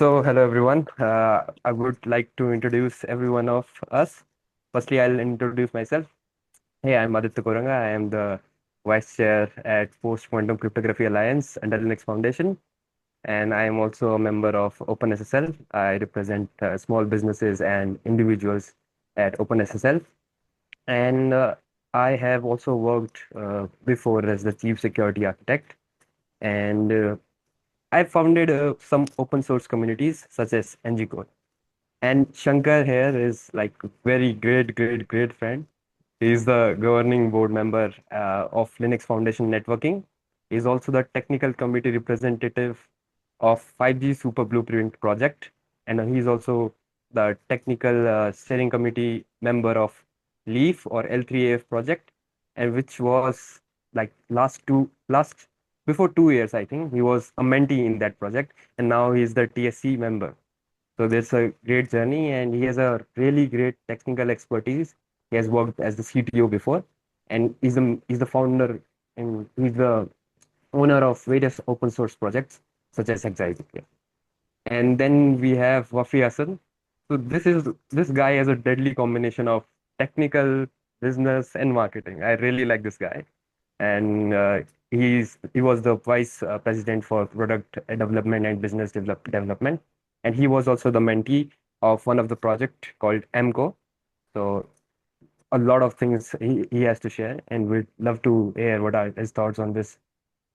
Hello everyone. I would like to introduce every one of us. Firstly, I'll introduce myself. Hey, I'm Aditya Koranga. I am the Vice Chair at Post Quantum Cryptography Alliance under Linux Foundation, and I am also a member of OpenSSL. I represent small businesses and individuals at OpenSSL, and I have also worked before as the Chief Security Architect, and I founded some open source communities such as NGCode. And Shankar here is like very great friend. He's the governing board member of Linux Foundation Networking. He's also the technical committee representative of 5G Super Blueprint project, and he's also the technical steering committee member of LEAF or L3AF project, and which was like last before 2 years, I think he was a mentee in that project, and now he's the TSC member. So there's a great journey, and he has a really great technical expertise. He has worked as the CTO before, and he's the founder and he's the owner of various open source projects such as Anxiety. And then we have Wafi Hassan. So this guy has a deadly combination of technical, business, and marketing. I really like this guy, and he was the vice president for product development and business development, and he was also the mentee of one of the project called MCO. So a lot of things he has to share, and we'd love to hear what are his thoughts on this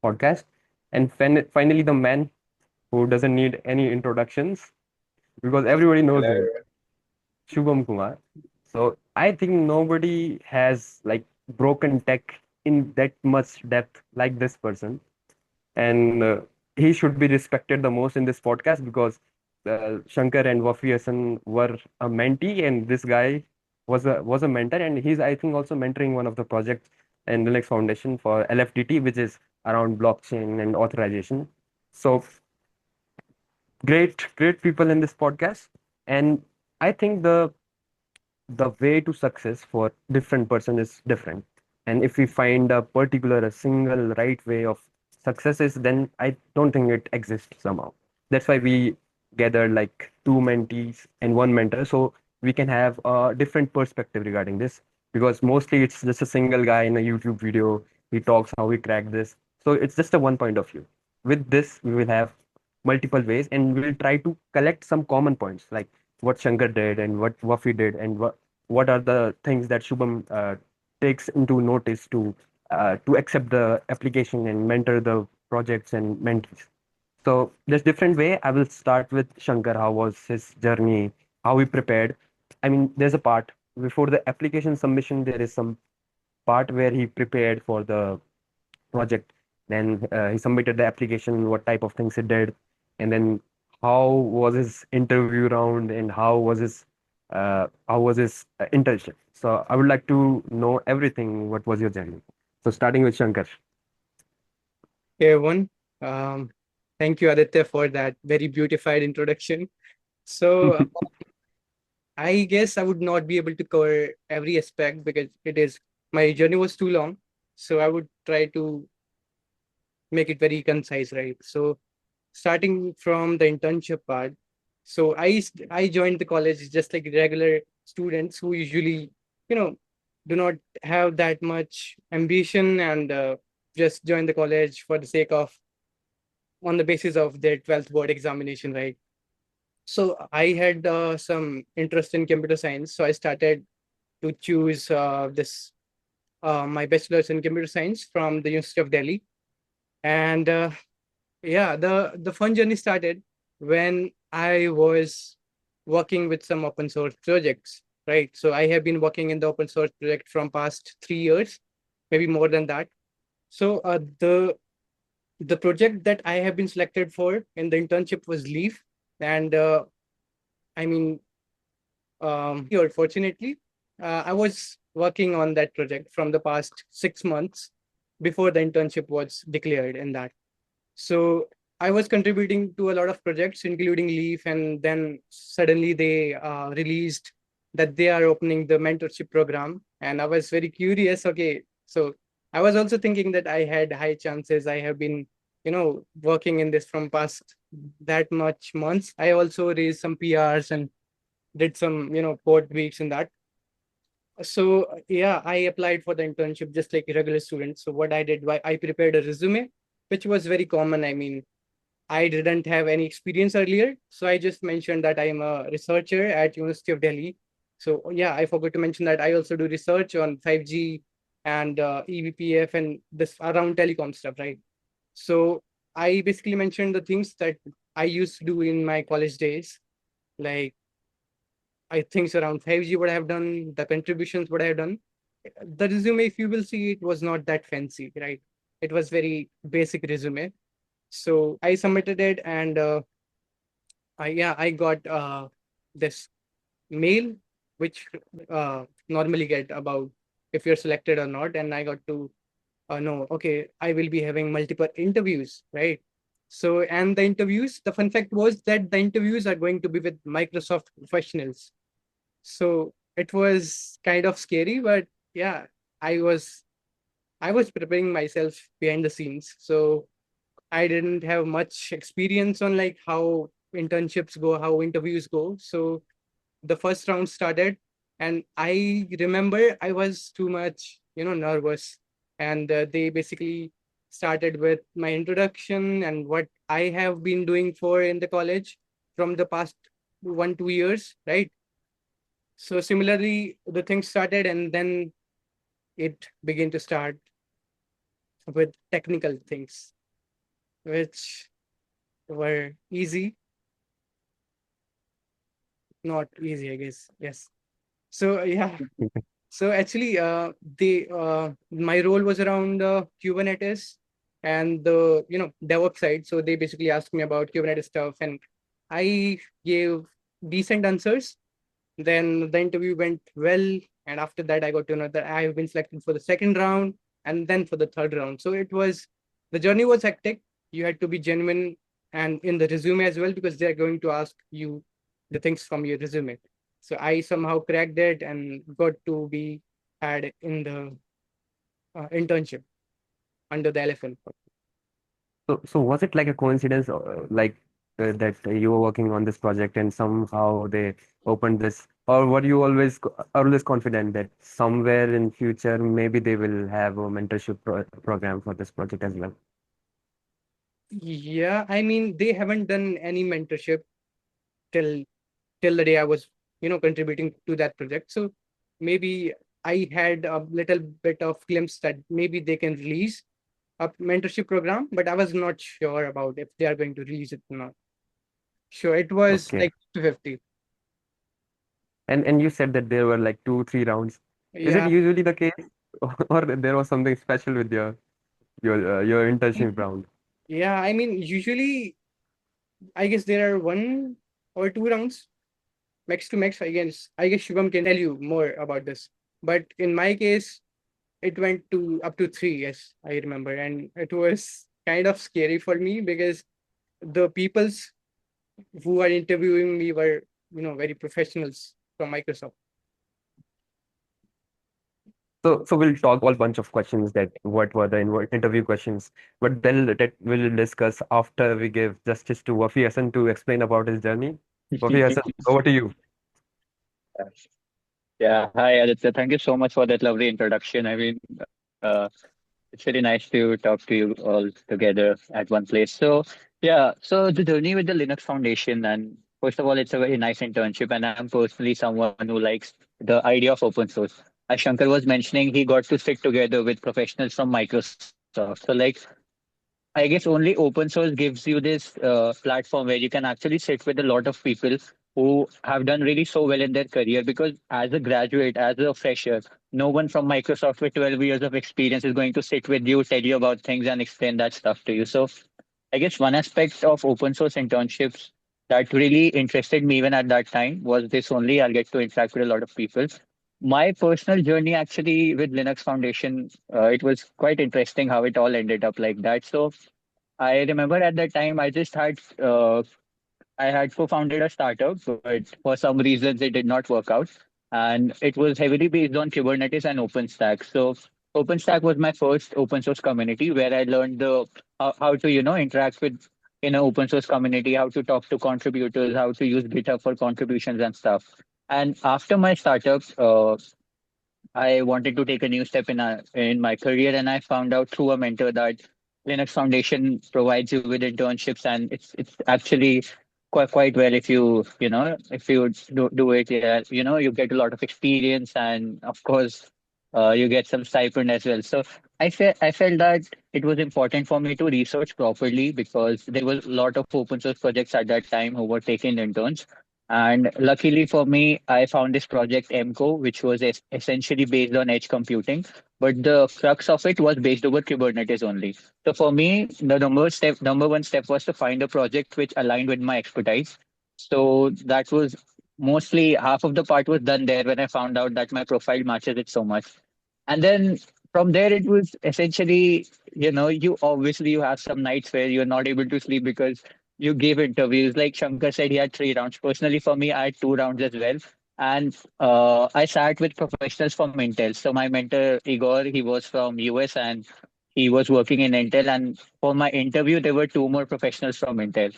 podcast. And finally, the man who doesn't need any introductions because everybody knows Hello, him, everyone. Shubham Kumar. So I think nobody has like broken tech in that much depth like this person, and he should be respected the most in this podcast because Shankar and Wafi Hassan were a mentee, and this guy was a mentor, and he's I think also mentoring one of the projects in Linux Foundation for LFDT, which is around blockchain and authorization. So great people in this podcast, and I think the way to success for different person is different, and if we find a single right way of successes, then I don't think it exists somehow. That's why we gather like two mentees and one mentor, so we can have a different perspective regarding this, because mostly it's just a single guy in a YouTube video. He talks how he cracked this, so it's just a one point of view. With this we will have multiple ways, and we'll try to collect some common points like what Shankar did and what Wafi did, and what are the things that Shubham takes into notice to accept the application and mentor the projects and mentees. So there's different way. I will start with Shankar. How was his journey? How he prepared? I mean, there's a part before the application submission. There is some part where he prepared for the project. Then he submitted the application, what type of things he did, and then how was his interview round, and how was his internship. So I would like to know everything. What was your journey? So starting with Shankar. Hey, everyone. Um, Thank you, Aditya, for that very beautified introduction. So, I guess I would not be able to cover every aspect because my journey was too long. So, I would try to make it very concise, right? So, starting from the internship part. So, I joined the college just like regular students who usually, you know, do not have that much ambition and just join the college for the sake of on the basis of their 12th board examination, right? So I had some interest in computer science. So I started to choose this my bachelor's in computer science from the University of Delhi. And yeah, the fun journey started when I was working with some open source projects, right? So I have been working in the open source project from past 3 years, maybe more than that. So the project that I have been selected for in the internship was Leaf. And I mean, fortunately, I was working on that project from the past 6 months before the internship was declared in that. So I was contributing to a lot of projects, including Leaf, and then suddenly they released that they are opening the mentorship program. And I was very curious. Okay, so I was also thinking that I had high chances. I have been working in this from past that much months. I also raised some PRs and did some, code weeks in that. So yeah, I applied for the internship just like a regular student. So what I did, I prepared a resume, which was very common. I mean, I didn't have any experience earlier, so I just mentioned that I am a researcher at University of Delhi. So yeah, I forgot to mention that I also do research on 5G and EVPF and this around telecom stuff, right? So I basically mentioned the things that I used to do in my college days, like I think around 5G what I have done, the contributions what I have done. The resume, if you will see, it was not that fancy, right? It was very basic resume. So I submitted it, and I got this mail, which normally get about if you're selected or not, and I got to know, okay, I will be having multiple interviews, right? So, and the interviews, the fun fact was that the interviews are going to be with Microsoft professionals. So it was kind of scary, but yeah, I was I was preparing myself behind the scenes. So I didn't have much experience on like how internships go, how interviews go. So the first round started, and I remember I was too much, nervous. And they basically started with my introduction and what I have been doing for in the college from the past 1 2 years, right? So similarly, the thing started, and then it began to start with technical things, which were easy, not easy, I guess. Yes. So yeah. So actually, my role was around Kubernetes and the DevOps side. So they basically asked me about Kubernetes stuff, and I gave decent answers. Then the interview went well, and after that, I got to know that I have been selected for the second round and then for the third round. So the journey was hectic. You had to be genuine and in the resume as well because they are going to ask you the things from your resume. So I somehow cracked it and got to be had in the internship under the elephant. So was it like a coincidence, that you were working on this project and somehow they opened this, or were you always confident that somewhere in future maybe they will have a mentorship program for this project as well? Yeah, I mean they haven't done any mentorship till till the day I was, contributing to that project. So maybe I had a little bit of glimpse that maybe they can release a mentorship program, but I was not sure about if they are going to release it or not. Sure, it was Okay. like 50. And you said that there were like 2 3 rounds. Is it Yeah. usually the case, or there was something special with your internship round? Yeah, I mean, usually, I guess there are 1 or 2 rounds, max to max. I guess Shubham can tell you more about this. But in my case, it went to up to three. Yes, I remember, and it was kind of scary for me because the peoples who are interviewing me were, very professionals from Microsoft. So we'll talk all bunch of questions that what were the interview questions, but then that we'll discuss after we give justice to Wafi Hassan to explain about his journey. Wafi Hassan, over to you. Yeah, hi Aditya. Thank you so much for that lovely introduction. I mean, it's really nice to talk to you all together at one place. So the journey with the Linux Foundation, and first of all, it's a very nice internship, and I'm personally someone who likes the idea of open source. As Shankar was mentioning, he got to sit together with professionals from Microsoft. So, I guess only open source gives you this platform where you can actually sit with a lot of people who have done really so well in their career. Because as a graduate, as a fresher, no one from Microsoft with 12 years of experience is going to sit with you, tell you about things, and explain that stuff to you. So, I guess one aspect of open source internships that really interested me even at that time was this only. I'll get to interact with a lot of people. My personal journey actually with Linux Foundation, it was quite interesting how it all ended up like that. So I remember at that time I had co-founded a startup, but for some reasons it did not work out, and it was heavily based on Kubernetes and OpenStack. So OpenStack was my first open source community where I learned the how to interact with in an open source community, how to talk to contributors, how to use GitHub for contributions and stuff. And after my startup, I wanted to take a new step in my career, and I found out through a mentor that Linux Foundation provides you with internships, and it's actually quite well if if you do it. Yeah, you get a lot of experience, and of course, you get some stipend as well. So I felt that it was important for me to research properly because there was a lot of open source projects at that time who were taking interns. And luckily for me, I found this project MCO, which was essentially based on edge computing, but the crux of it was based over Kubernetes only. So for me, the number one step was to find a project which aligned with my expertise. So that was mostly half of the part was done there when I found out that my profile matches it so much. And then from there, it was essentially, you have some nights where you're not able to sleep because you gave interviews. Like Shankar said, he had 3 rounds. Personally, for me, I had 2 rounds as well. And I sat with professionals from Intel. So my mentor, Igor, he was from US and he was working in Intel. And for my interview, there were two more professionals from Intel.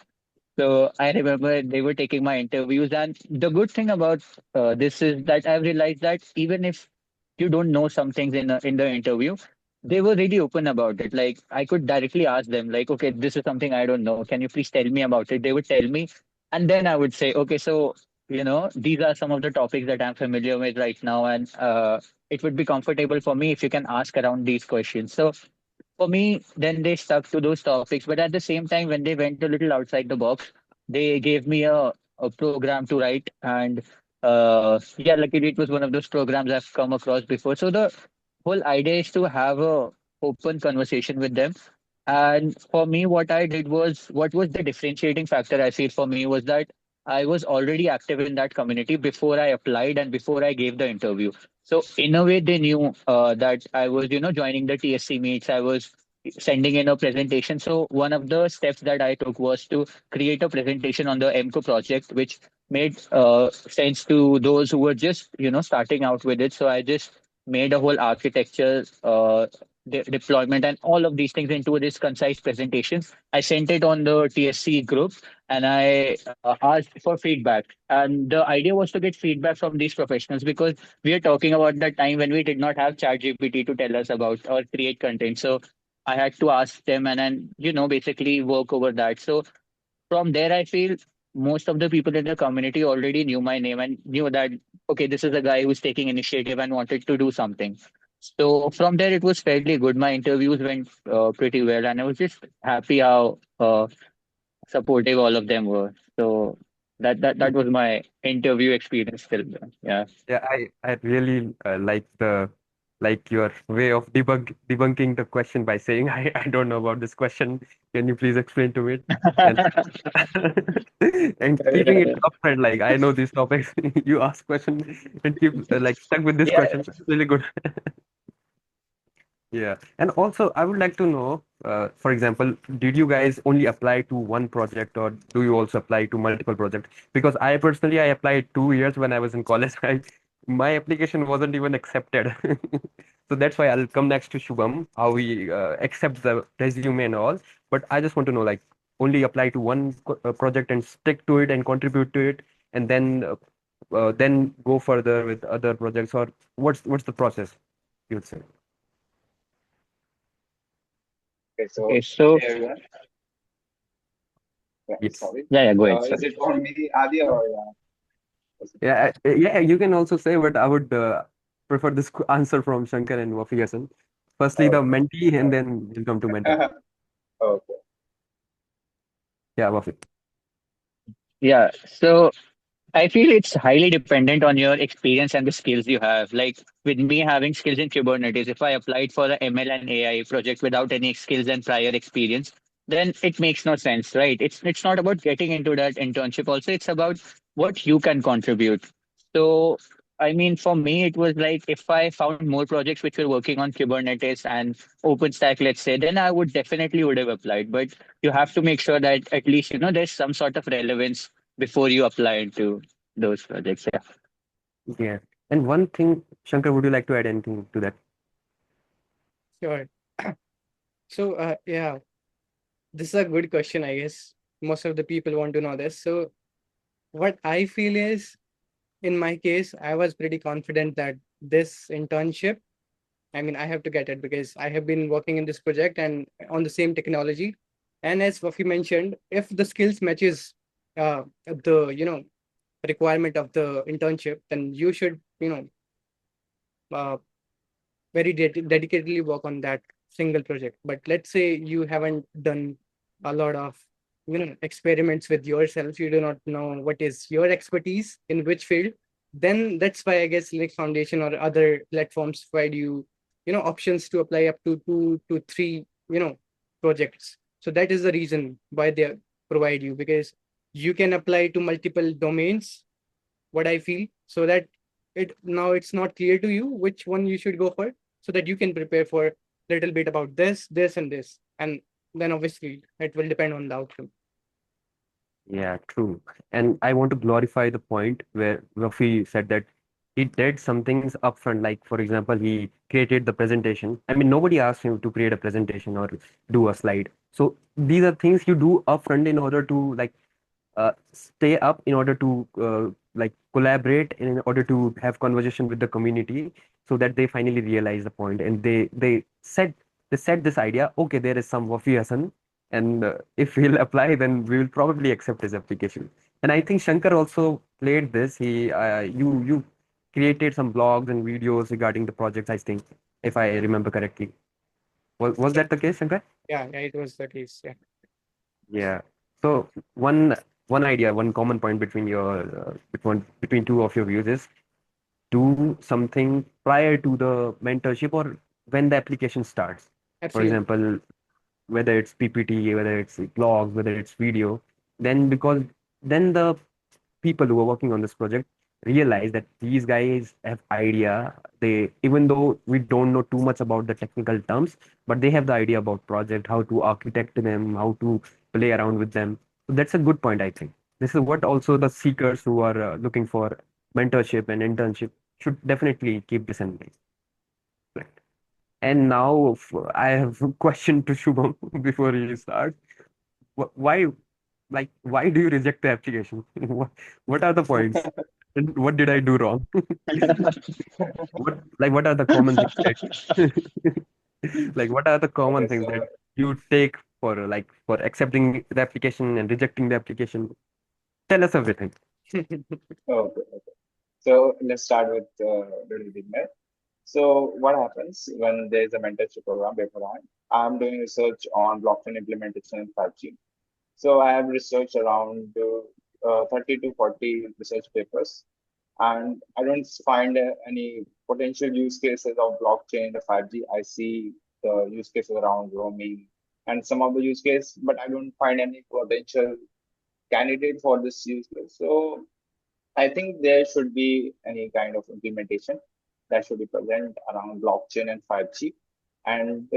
So I remember they were taking my interviews, and the good thing about this is that I've realized that even if you don't know some things in the interview, they were really open about it. Like I could directly ask them, like, okay, this is something I don't know. Can you please tell me about it? They would tell me, and then I would say, okay, so these are some of the topics that I'm familiar with right now, and it would be comfortable for me if you can ask around these questions. So for me, then they stuck to those topics. But at the same time, when they went a little outside the box, they gave me a program to write. And yeah, luckily it was one of those programs I've come across before. So the whole idea is to have a open conversation with them. And for me, what I did was, what was the differentiating factor I feel for me was that I was already active in that community before I applied and before I gave the interview. So in a way, they knew that I was, joining the TSC meets. I was sending in a presentation. So one of the steps that I took was to create a presentation on the MCO project, which made sense to those who were just, starting out with it. So I just made a whole architecture, deployment, and all of these things into this concise presentation. I sent it on the TSC group and I asked for feedback. And the idea was to get feedback from these professionals because we are talking about the time when we did not have ChatGPT to tell us about or create content. So I had to ask them and then, basically work over that. So from there, I feel most of the people in the community already knew my name and knew that, okay, this is a guy who's taking initiative and wanted to do something. So from there, it was fairly good. My interviews went pretty well, and I was just happy how supportive all of them were. So that was my interview experience till then. Yeah. Yeah, I really like your way of debunking the question by saying I don't know about this question. Can you please explain to me? And and keeping it upfront, like I know these topics. You ask question and keep like stuck with this Yeah. question. It's really good. Yeah, and also I would like to know, for example, did you guys only apply to one project or do you also apply to multiple projects? Because I personally I applied 2 years when I was in college. My application wasn't even accepted. So that's why I'll come next to Shubham, how we accept the resume and all. But I just want to know, like, only apply to one project and stick to it and contribute to it, and then go further with other projects, or what's the process, you would say? Okay. So Yes. yeah, yeah. Go ahead. Sorry. Yeah, yeah, you can also say, but I would prefer this answer from Shankar and Wafi Hassan. Firstly, the mentee, and then we'll come to mentor. Yeah, Wafi. Yeah. So I feel it's highly dependent on your experience and the skills you have. Like with me having skills in Kubernetes, if I applied for the ML and AI project without any skills and prior experience, then it makes no sense, right? It's not about getting into that internship. Also, it's about what you can contribute. So, I mean, for me, it was like if I found more projects which were working on Kubernetes and OpenStack, let's say, then I would definitely would have applied. But you have to make sure that at least there's some sort of relevance before you apply into those projects. Yeah. Yeah. And one thing, Shankar, would you like to add anything to that? Sure. So, yeah. This is a good question, I guess. Most of the people want to know this. So, what I feel is, in my case, I was pretty confident that this internship, I mean, I have to get it because I have been working in this project and on the same technology. And as Wafi mentioned, if the skills matches the requirement of the internship, then you should uh, very dedicatedly work on that single project. But let's say you haven't done a lot of experiments with yourself, you do not know what is your expertise in which field, then that's why I guess Linux Foundation or other platforms provide you options to apply up to 2 to 3 projects. So that is the reason why they provide you, because you can apply to multiple domains, what I feel, so that it's not clear to you which one you should go for, so that you can prepare for a little bit about this, and this, and then obviously it will depend on the outcome. Yeah, true. And I want to glorify the point where Wafi said that he did some things upfront. Like, for example, he created the presentation. I mean, nobody asked him to create a presentation or do a slide. So these are things you do upfront in order to like stay up, in order to like collaborate, in order to have conversation with the community, so that they finally realize the point and they said this idea. Okay, there is some Wafi Hassan, and if he'll apply, then we will probably accept his application. And I think Shankar also played this. You created some blogs and videos regarding the projects, I think, if I remember correctly. Was Yeah, that the case, Shankar? yeah, it was the case. Yeah. Yeah. So one idea, one common point between between two of your views is do something prior to the mentorship or when the application starts. For Absolutely. example, whether it's PPT, whether it's blog, whether it's video, then because then the people who are working on this project realize that these guys have idea. They, even though we don't know too much about the technical terms, but they have the idea about project, how to architect them, how to play around with them. So that's a good point, I think. This is what also the seekers who are looking for mentorship and internship should definitely keep this in mind. Right. And now I have a question to Shubham before he starts. Why, like, why do you reject the application? What are the points? And what did I do wrong? What are the common things that like what are the common Okay, things that so you take for like for accepting the application and rejecting the application? Tell us everything. okay, okay. So let's start with little beginner. So what happens when there's a mentorship program beforehand? I'm doing research on blockchain implementation in 5G. So I have researched around 30 to 40 research papers, and I don't find any potential use cases of blockchain in the 5G. I see the use cases around roaming and some of the use case, but I don't find any potential candidate for this use case. So I think there should be any kind of implementation that should be present around blockchain and 5G. And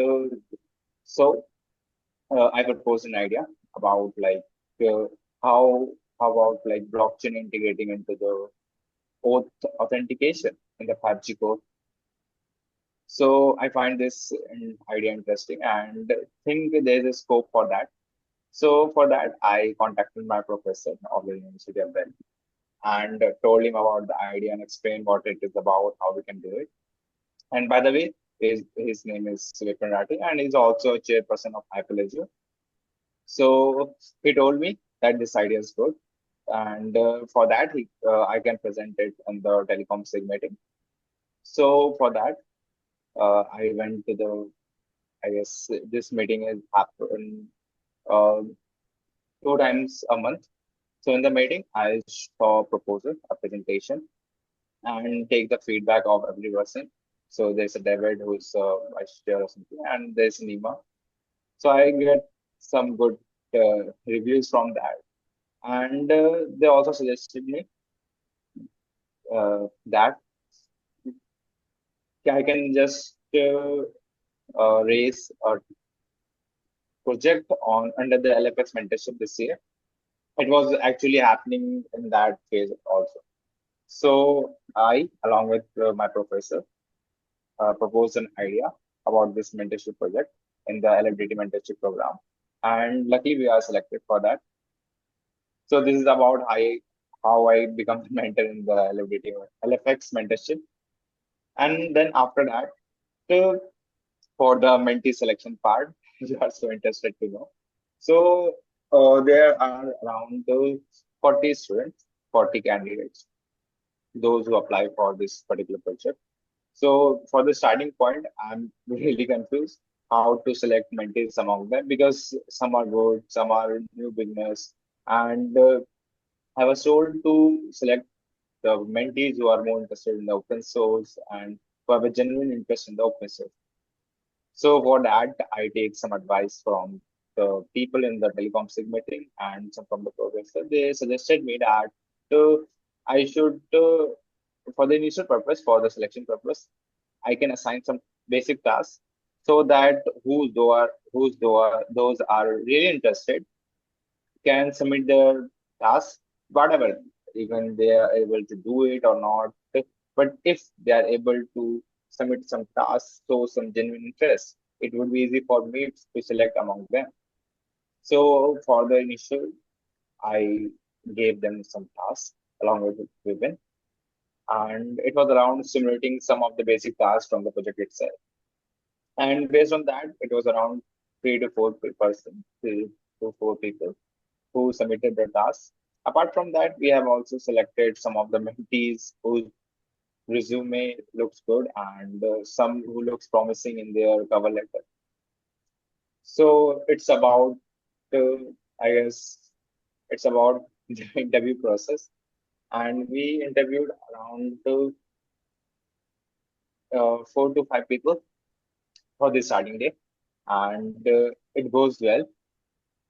I proposed an idea about like uh, how about like blockchain integrating into the oath authentication in the 5G code. So I find this idea interesting and think there's a scope for that. So for that, I contacted my professor of the University of Delhi and told him about the idea and explained what it is about, how we can do it. And by the way, his name is Vipin Rathi, and he's also a chairperson of Hyperledger. So he told me that this idea is good, and for that, I can present it in the telecom sig meeting. So for that, I went to the. I guess this meeting is happen uh, 2 times a month. So in the meeting, I saw a proposal, a presentation, and take the feedback of every person. So there's a David who's vice chair or something, and there's Nima. So I get some good reviews from that, and they also suggested me that I can just raise a project on under the LFX mentorship this year. It was actually happening in that phase also. So I, along with my professor, proposed an idea about this mentorship project in the LFDT mentorship program. and luckily we are selected for that. So this is about how I become the mentor in the LFX mentorship. And then after that, uh, for the mentee selection part, you are so interested to know. So there are around 40 students, 40 candidates, those who apply for this particular project. So for the starting point, I'm really confused how to select mentees among them because some are good, some are new beginners, and I was told to select the mentees who are more interested in the open source and who have a genuine interest in the open source. So for that, I take some advice from the people in the telecom sig meeting and some from the professor. They suggested me that I should, for the initial purpose, for the selection purpose, I can assign some basic tasks so that those are really interested can submit their task, whatever, even they are able to do it or not. But if they are able to submit some tasks, show some genuine interest, it would be easy for me to select among them. So for the initial, I gave them some tasks along with Vipin, and it was around simulating some of the basic tasks from the project itself. And based on that, it was around 3 to 4 people who submitted their tasks. Apart from that, we have also selected some of the mentees whose resume looks good and some who looks promising in their cover letter. So it's about, I guess, it's about the interview process. And we interviewed around 4 to 5 people for the starting day. And it goes well.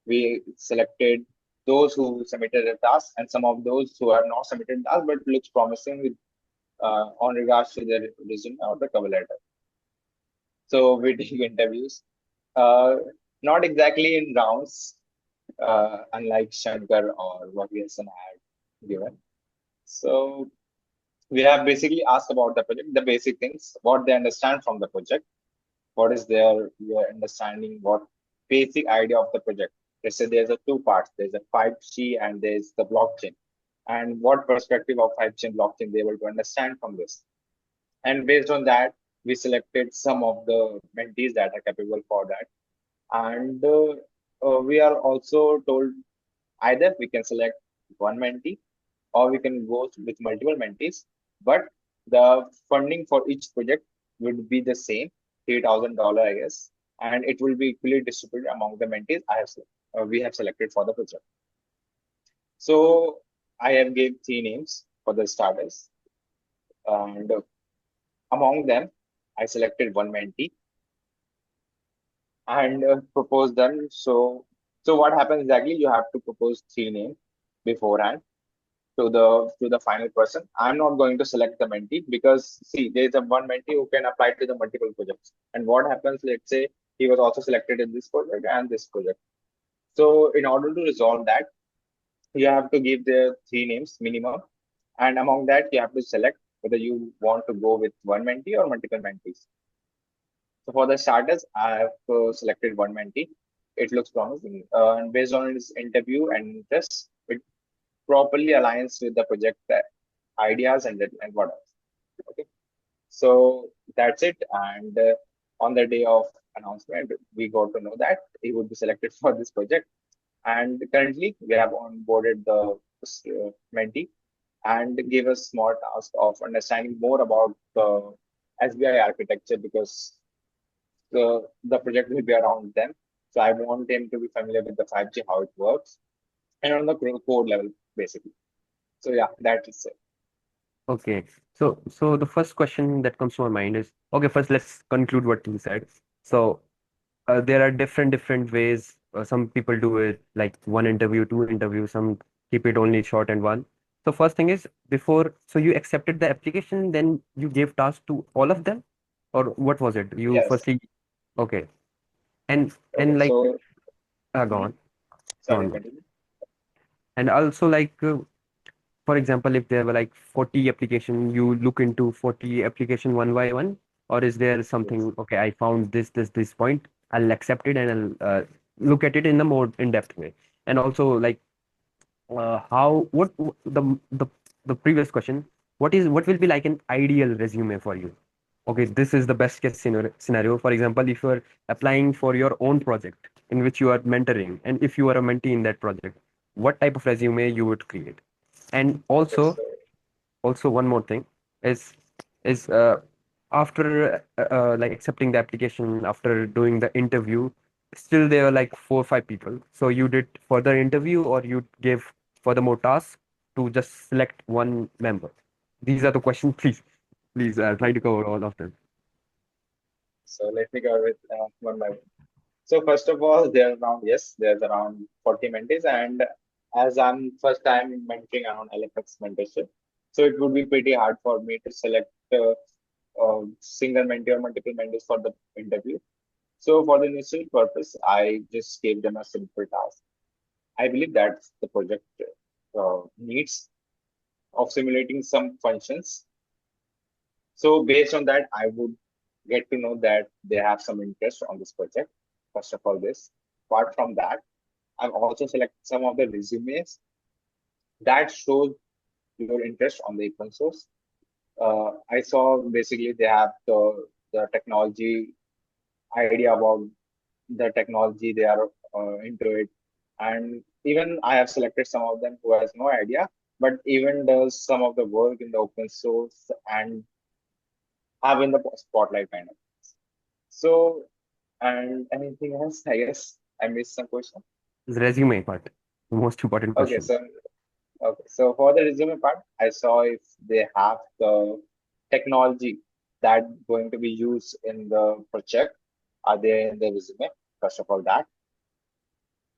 We selected those who submitted a task and some of those who have not submitted task but looks promising with on regards to their resume or the cover letter. So we did interviews, uh, not exactly in rounds, unlike Shankar or Wafi had given. So we have basically asked about the project, the basic things, what they understand from the project, what is their understanding, what basic idea of the project. They say there's a two parts, there's a 5G and there's the blockchain. And what perspective of 5G and blockchain they able to understand from this. And based on that, we selected some of the mentees that are capable for that. And we are also told either we can select one mentee or we can go with multiple mentees, but the funding for each project would be the same, $3,000, I guess, and it will be equally distributed among the mentees we have selected for the project. So I have gave 3 names for the starters, and among them, I selected one mentee and proposed them. So what happens exactly? You have to propose 3 names beforehand to the final person. I'm not going to select the mentee because see, there is a one mentee who can apply to the multiple projects. And what happens? Let's say he was also selected in this project and this project. So in order to resolve that, you have to give the 3 names minimum, and among that you have to select whether you want to go with one mentee or multiple mentees. So for the starters, I have selected one mentee. It looks promising, and based on his interview and interests, it properly aligns with the project ideas and what else. Okay, so that's it. And on the day of announcement, we got to know that he would be selected for this project. And currently, we have onboarded the mentee and gave us small task of understanding more about the SBI architecture because the project will be around them. So I want him to be familiar with the 5G, how it works, and on the code level, basically. So yeah, that is it. Okay. So the first question that comes to my mind is, okay, first let's conclude what you said. So there are different ways. Some people do it like one interview, two interviews, some keep it only short and one. So first thing is so you accepted the application, then you gave task to all of them, or what was it? You Yes. firstly, okay, and Okay. like So, go mhm. on, go Sorry, on, go on. continue. And also for example, if there were like 40 application, you look into 40 application one by one, or is there Yes. something, okay, I found this point, I'll accept it and I'll look at it in a more in-depth way. And also like how what the previous question, what will be like an ideal resume for you? Okay, this is the best case scenario. For example, if you are applying for your own project in which you are mentoring, and if you are a mentee in that project, what type of resume you would create? And Okay, also, so one more thing is is after like accepting the application, after doing the interview, still there are like 4 or 5 people, so you did further interview or you give further more tasks to just select one member? These are the questions. Please try to cover all of them. let me go with one by one. So first of all, there's around 40 mentees, and as I'm first time mentoring around LFX mentorship, so it would be pretty hard for me to select single mentee or multiple mentees for the interview. So for the initial purpose, I just gave them a simple task. I believe that's the project needs of simulating some functions. So based on that, I would get to know that they have some interest on this project. First of all, this. Apart from that, I've also selected some of the resumes that shows your interest on the open source. I saw basically they have the technology idea about the technology, they are into it, and even I have selected some of them who has no idea, but even does some of the work in the open source and have in the spotlight kind of. So, and anything else? I guess I missed some question. The resume part, the most important Okay, question. so okay, so for the resume part, I saw if they have the technology that going to be used in the project, are they in the resume? First of all, that.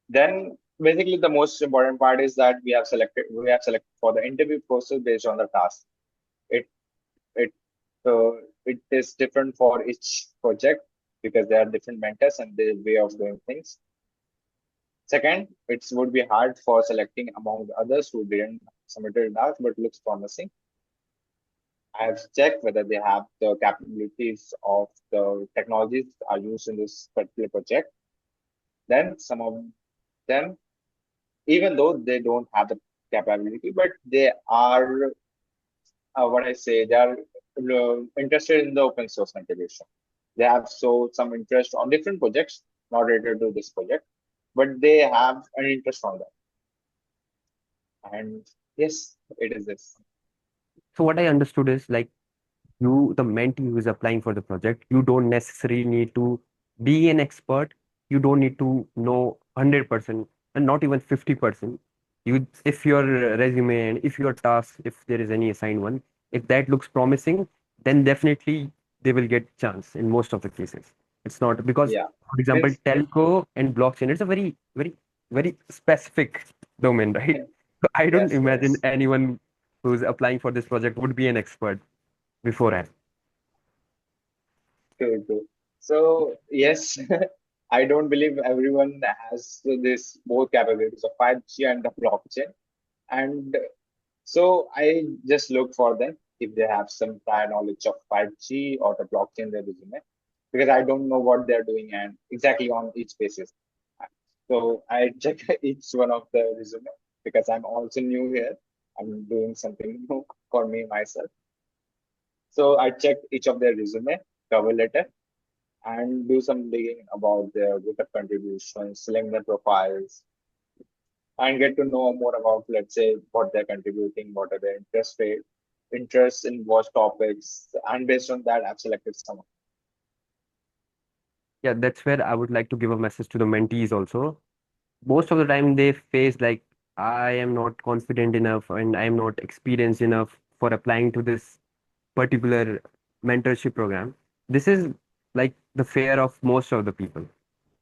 Then basically the most important part is that we have selected for the interview process based on the task. It it it is different for each project because there are different mentors and their way of doing things. Second, it would be hard for selecting among the others who didn't submit a task but looks promising. I have checked whether they have the capabilities of the technologies are used in this particular project. Then some of them, even though they don't have the capability, but they are what I say, they are interested in the open source contribution. They have so some interest on different projects, not related to this project, but they have an interest on that. And yes, it is this. So what I understood is like, you, the mentee who is applying for the project, you don't necessarily need to be an expert. You don't need to know 100% and not even 50%. You, if your resume and if your task, if there is any assigned one, if that looks promising, then definitely they will get chance in most of the cases. It's not because, Yeah. for example, Means telco and blockchain, it's a very specific domain, right? So I don't yes, imagine yes. anyone who's applying for this project would be an expert beforehand. True, true. So yes, I don't believe everyone has this both capabilities of 5G and the blockchain. And so I just look for them if they have some prior knowledge of 5G or the blockchain in their resume, because I don't know what they're doing and exactly on each basis. So I check each one of the resume because I'm also new here. I'm doing something new for me myself. So I checked each of their resume, cover letter, and do some digging about their GitHub contributions, select their profiles, and get to know more about, let's say, what they're contributing, what are their interests in what topics, and based on that, I've selected some. Yeah, that's where I would like to give a message to the mentees also. Most of the time they face like, I am not confident enough and I am not experienced enough for applying to this particular mentorship program. This is like the fear of most of the people.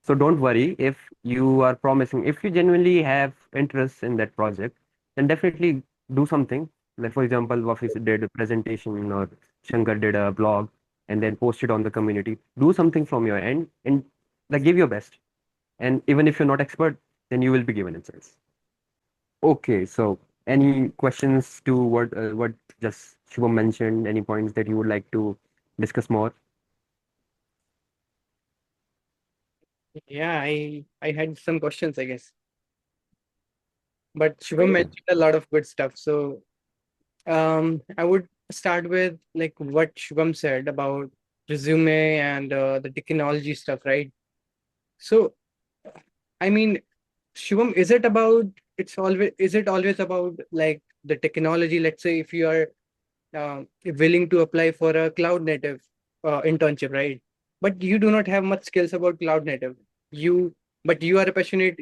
So don't worry if you are promising, if you genuinely have interest in that project, then definitely do something. Like for example, Wafi did a presentation or Shankar did a blog and then posted on the community. Do something from your end and like give your best. And even if you're not expert, then you will be given insights. Okay, so any questions to what just Shubham mentioned? Any points that you would like to discuss more? Yeah, I had some questions, I guess, but Shubham Okay. mentioned a lot of good stuff. So I would start with like what Shubham said about resume and the technology stuff, right? So I mean, Shubham, is it always about like the technology? Let's say if you are willing to apply for a cloud native internship, right? But you do not have much skills about cloud native. You, but you are a passionate,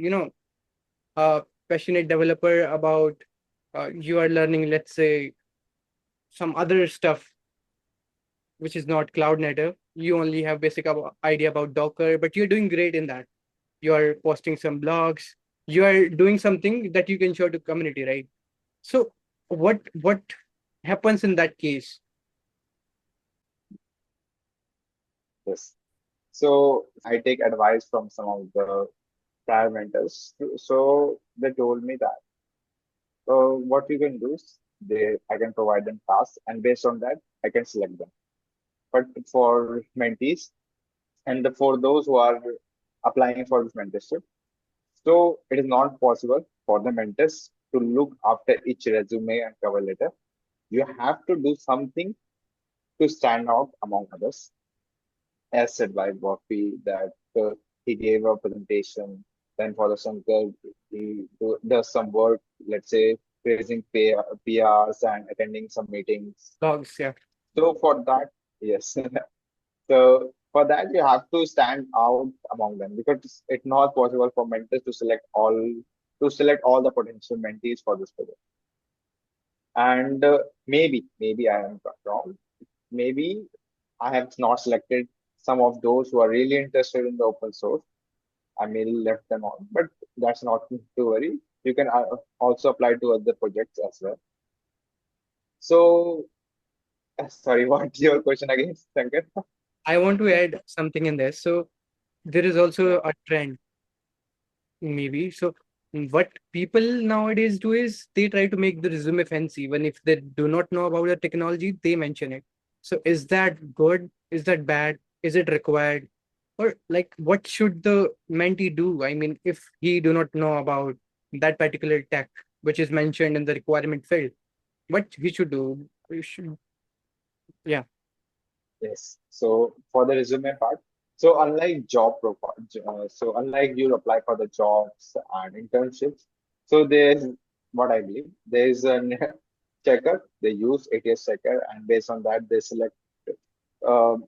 passionate developer about you are learning, let's say, some other stuff which is not cloud native. You only have basic idea about Docker, but you're doing great in that. You are posting some blogs. You are doing something that you can show to community, right? So what happens in that case? Yes. So I take advice from some of the prior mentors. So they told me that what you can do is I can provide them tasks, and based on that, I can select them. But for mentees and for those who are applying for this mentorship, so it is not possible for the mentors to look after each resume and cover letter. You have to do something to stand out among others, as said by Wafi, that he gave a presentation. Then for the Shankar, does some work, let's say raising PRs and attending some meetings. Blogs, yeah. So for that, yes. So for that, you have to stand out among them because it's not possible for mentors to select all the potential mentees for this project. And maybe I am wrong. Maybe I have not selected some of those who are really interested in the open source. I may left them on, but that's not to worry. You can also apply to other projects as well. So, sorry, what's your question again, Shankar? I want to add something in there. So there is also a trend, maybe. So what people nowadays do is they try to make the resume fancy. Even if they do not know about the technology, they mention it. So is that good? Is that bad? Is it required? Or like what should the mentee do? I mean, if he do not know about that particular tech which is mentioned in the requirement field, what he should do? He should, yeah. Yes. So for the resume part, so unlike job profile, so unlike you apply for the jobs and internships, so there's what I believe there's a checker. They use ATS checker, and based on that, they select um,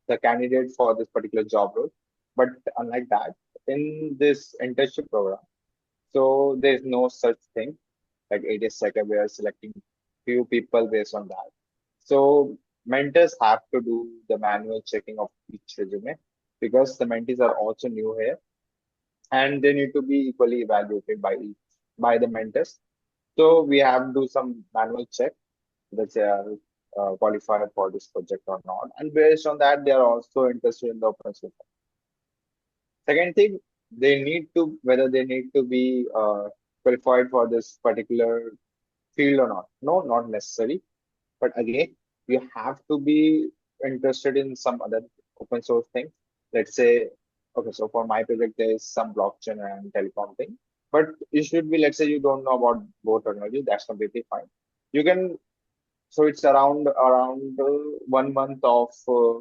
the candidate for this particular job role. But unlike that, in this internship program, so there's no such thing like ATS checker. We are selecting few people based on that. So mentors have to do the manual checking of each resume because the mentees are also new here and they need to be equally evaluated by the mentors. So we have to do some manual check that they are qualified for this project or not, and based on that, they are also interested in the open source. Second thing, they need to whether they need to be qualified for this particular field or not. No, not necessary. But again, you have to be interested in some other open source thing. Let's say, okay, so for my project, there is some blockchain and telecom thing. But you should be, let's say you don't know about both technology, that's completely fine. You can, so it's around 1 month of 1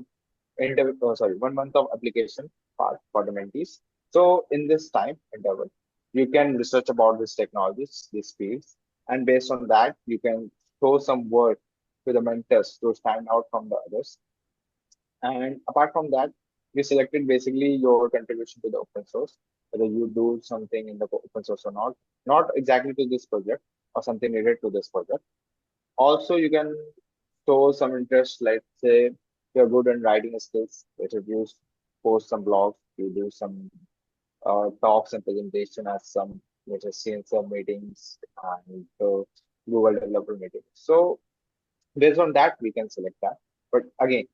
month of application part for the mentees. So in this time interval, you can research about these technologies, these fields, and based on that, you can show some work to the mentors to stand out from the others. And apart from that, we selected basically your contribution to the open source, whether you do something in the open source or not exactly to this project or something related to this project. Also, you can show some interest, like say you're good in writing skills, that you post some blogs, you do some talks and presentation as some, let's just see in some meetings and Google developer meetings. So based on that, we can select that. But again,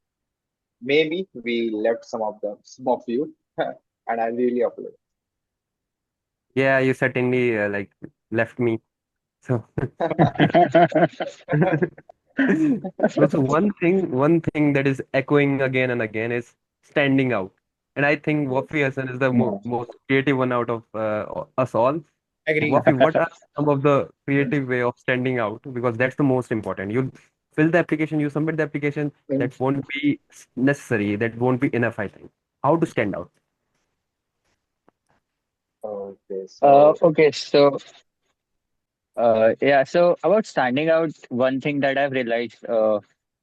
maybe we left some of you, and I really apologize. Yeah, you certainly like left me. So, so one thing that is echoing again and again is standing out. And I think Wafi Hassan is the Yeah. most creative one out of us all. Agreed. Wafi, what are some of the creative way of standing out? Because that's the most important. You fill the application, you submit the application. That won't be necessary. That won't be enough, I think. How to stand out? Okay, so Okay, so yeah, so about standing out, one thing that I've realized,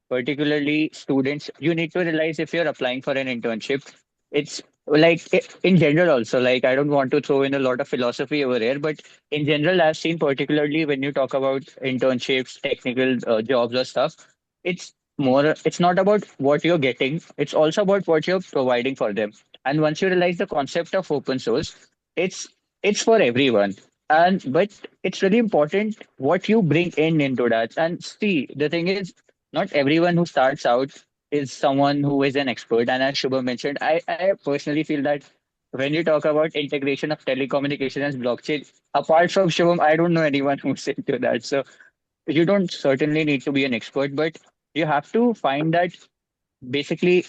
particularly students, you need to realize if you're applying for an internship, it's like in general also, like I don't want to throw in a lot of philosophy over here, but in general, I've seen particularly when you talk about internships, technical jobs or stuff, it's not about what you're getting, it's also about what you're providing for them. And once you realize the concept of open source, it's it's for everyone. And but it's really important what you bring in into that. And see, the thing is, not everyone who starts out is someone who is an expert. And as Shubham mentioned, I personally feel that when you talk about integration of telecommunication and blockchain, apart from Shubham, I don't know anyone who's into that. So you don't certainly need to be an expert, but you have to find that basically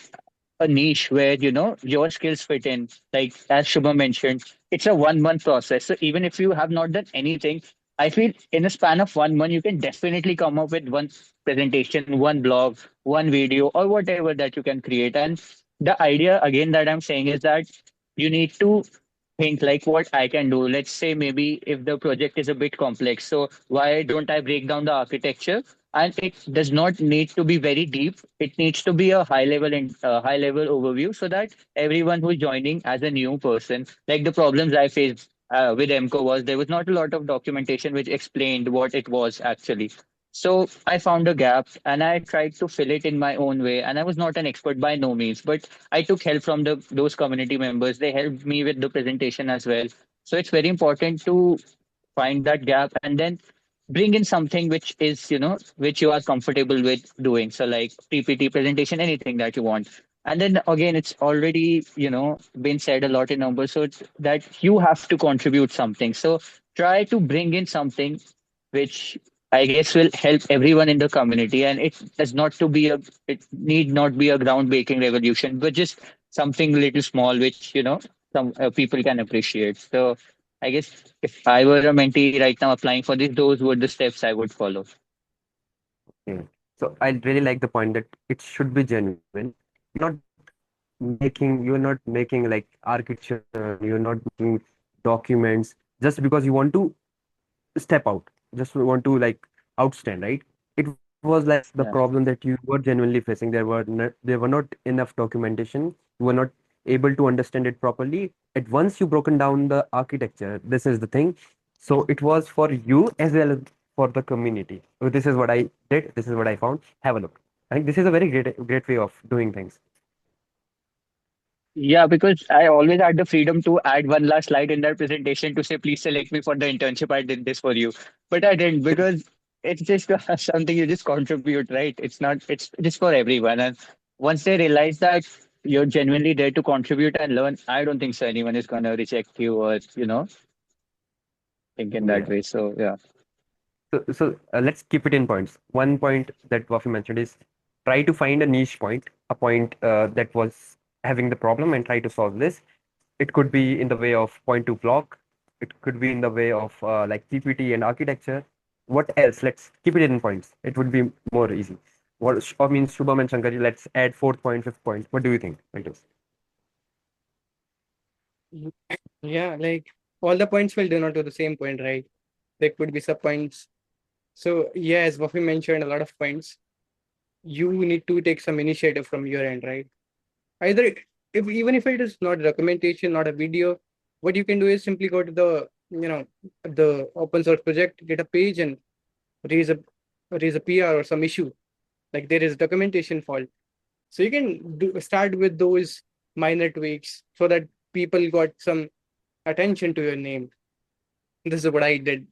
a niche where your skills fit in. Like as Shubham mentioned, it's a 1 month process. So even if you have not done anything, I feel in a span of 1 month you can definitely come up with one presentation, one blog, one video, or whatever that you can create. And the idea again that I'm saying is that you need to think like what I can do. Let's say maybe if the project is a bit complex, so why don't I break down the architecture? And it does not need to be very deep. It needs to be a high level overview so that everyone who's joining as a new person, like the problems I faced with MCO was there was not a lot of documentation which explained what it was actually. So I found a gap and I tried to fill it in my own way. And I was not an expert by no means, but I took help from those community members. They helped me with the presentation as well. So it's very important to find that gap and then bring in something which is which you are comfortable with doing, so like PPT presentation, anything that you want. And then again, it's already been said a lot in numbers, so it's that you have to contribute something. So try to bring in something which I guess will help everyone in the community, and it need not be a groundbreaking revolution, but just something little small which some people can appreciate. So I guess if I were a mentee right now applying for this, those were the steps I would follow. Okay. So I really like the point that it should be genuine. You're not you're not making like architecture, you're not making documents just because you want to step out, just want to like outstand, right? It was like the Yeah. problem that you were genuinely facing. There were not enough documentation. You were not able to understand it properly. At once you broken down the architecture. This is the thing. So it was for you as well as for the community. So this is what I did. This is what I found. Have a look. I think this is a very great way of doing things. Yeah, because I always had the freedom to add one last slide in that presentation to say, please select me for the internship. I did this for you. But I didn't because it's just something you just contribute, right? It's just for everyone. And once they realize that you're genuinely there to contribute and learn, I don't think so anyone is going to reject you or, think in that Yeah. way. So, yeah. So let's keep it in points. One point that Wafi mentioned is try to find a niche point, a point that was having the problem and try to solve this. It could be in the way of point to block. It could be in the way of like PPT and architecture. What else? Let's keep it in points. It would be more easy. What or means Shubham and Shankar, let's add fourth point, fifth point. What do you think? Like Mhm. Yeah, like all the points will do not to the same point, right? There could be sub points. So yeah, as Wafi mentioned, a lot of points. You need to take some initiative from your end, right? Either if even if it is not documentation, not a video, what you can do is simply go to the open source project, get a page and raise a raise a PR or some issue. Like there is documentation fault. So you can start with those minor tweaks so that people got some attention to your name. This is what I did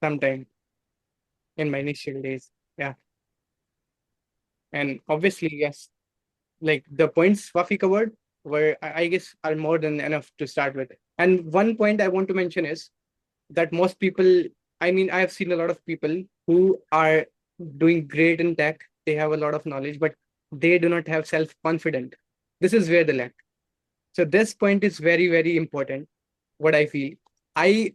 sometime in my initial days. Yeah. And obviously, yes, like the points Wafi covered were, I guess, are more than enough to start with. And one point I want to mention is that most people, I mean, I have seen a lot of people who are doing great in tech. They have a lot of knowledge, but they do not have self confidence. This is where they lack. So this point is very, very important, what I feel. I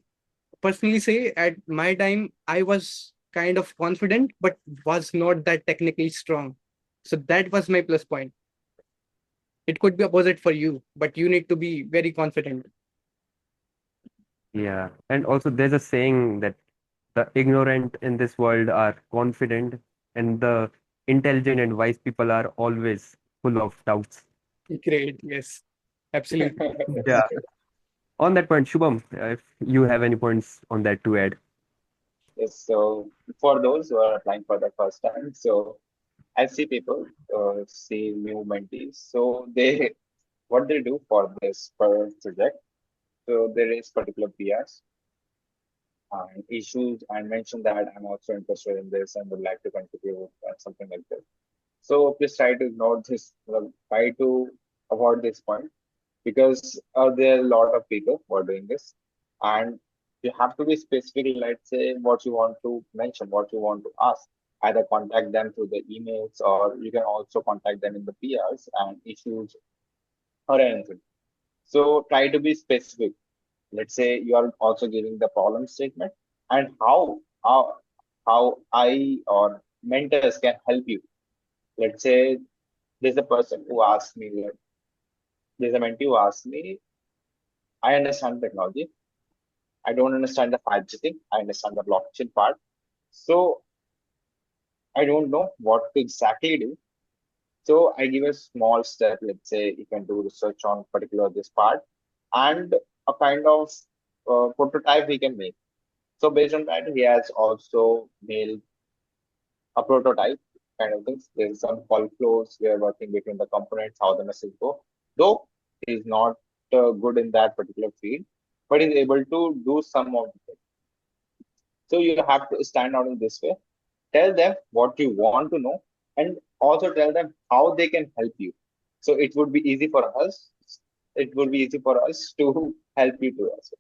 personally say at my time, I was kind of confident, but was not that technically strong. So that was my plus point. It could be opposite for you, but you need to be very confident. Yeah. And also there's a saying that the ignorant in this world are confident and the intelligent and wise people are always full of doubts. Great. Yes. Absolutely. Yeah. On that point, Shubham, if you have any points on that to add. Yes, so for those who are applying for the first time, so I see people see new mentees. So they what they do for this per project. So there is particular PRs and issues and mention that I'm also interested in this and would like to contribute and something like this. So please try to ignore this, try to avoid this point because there are a lot of people who are doing this, and you have to be specific. Let's say what you want to mention, what you want to ask. Either contact them through the emails, or you can also contact them in the PRs and issues or anything. So try to be specific. Let's say you are also giving the problem statement and how I or mentors can help you. Let's say there's a person who asks me, like, there's a mentee who asks me, I understand technology. I don't understand the 5G thing. I understand the blockchain part. So I don't know what to exactly do. So I give a small step. Let's say you can do research on particular this part and a kind of prototype we can make. So based on that, he has also made a prototype kind of things. There's some call flows we are working between the components, how the message go. Though he's not good in that particular field, but he's able to do some of the things. So you have to stand out in this way. Tell them what you want to know, and also tell them how they can help you. So it would be easy for us. It would be easy for us to help you too also.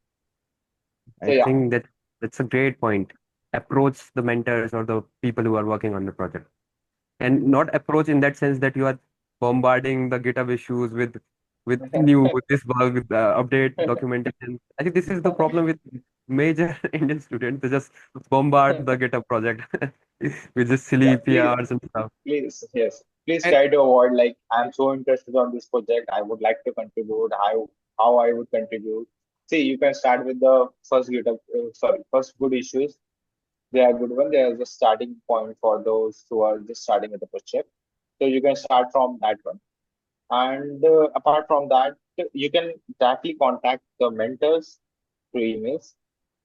So I yeah, think that that's a great point. Approach the mentors or the people who are working on the project. And not approach in that sense that you are bombarding the GitHub issues with new with this bug, update documentation. I think this is the problem with major Indian students. They just bombard the GitHub project with just yeah. silly Please, PRs and stuff. please, yes. Please And try to avoid like I'm so interested on this project. I would like to contribute. How I would contribute. See, you can start with the first GitHub. First good issues. They are good one. They are the starting point for those who are just starting with the project. So you can start from that one. And apart from that, you can directly contact the mentors through emails,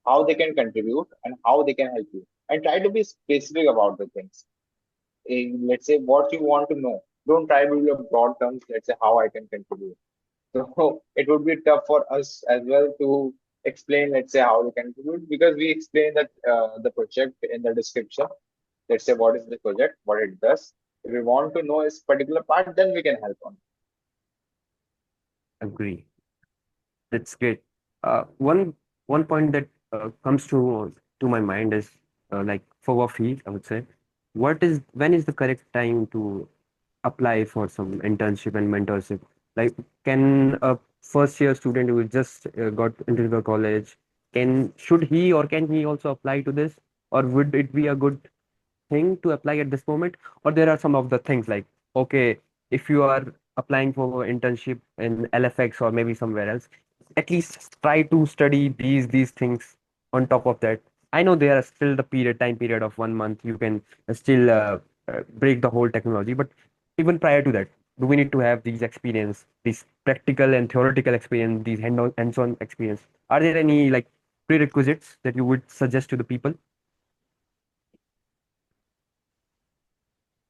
how they can contribute and how they can help you. And try to be specific about the things. Let's say what you want to know. Don't try to use broad terms. Let's say how I can contribute. So it would be tough for us as well to explain, let's say, how we can contribute because we explain that the project in the description. Let's say what is the project, what it does. If we want to know this particular part, then we can help on. Agree. That's great. One point that comes to my mind is like for Wafi, I would say, when is the correct time to apply for some internship and mentorship? Like, can a first year student who just got into the college, should he or can he also apply to this, or would it be a good thing to apply at this moment? Or there are some of the things like, okay, if you are applying for internship in LFX or maybe somewhere else, at least try to study these things on top of that. I know there are still the time period of 1 month. You can still break the whole technology, but even prior to that, do we need to have these experience, these practical and theoretical experience, these hands-on experience? Are there any like prerequisites that you would suggest to the people?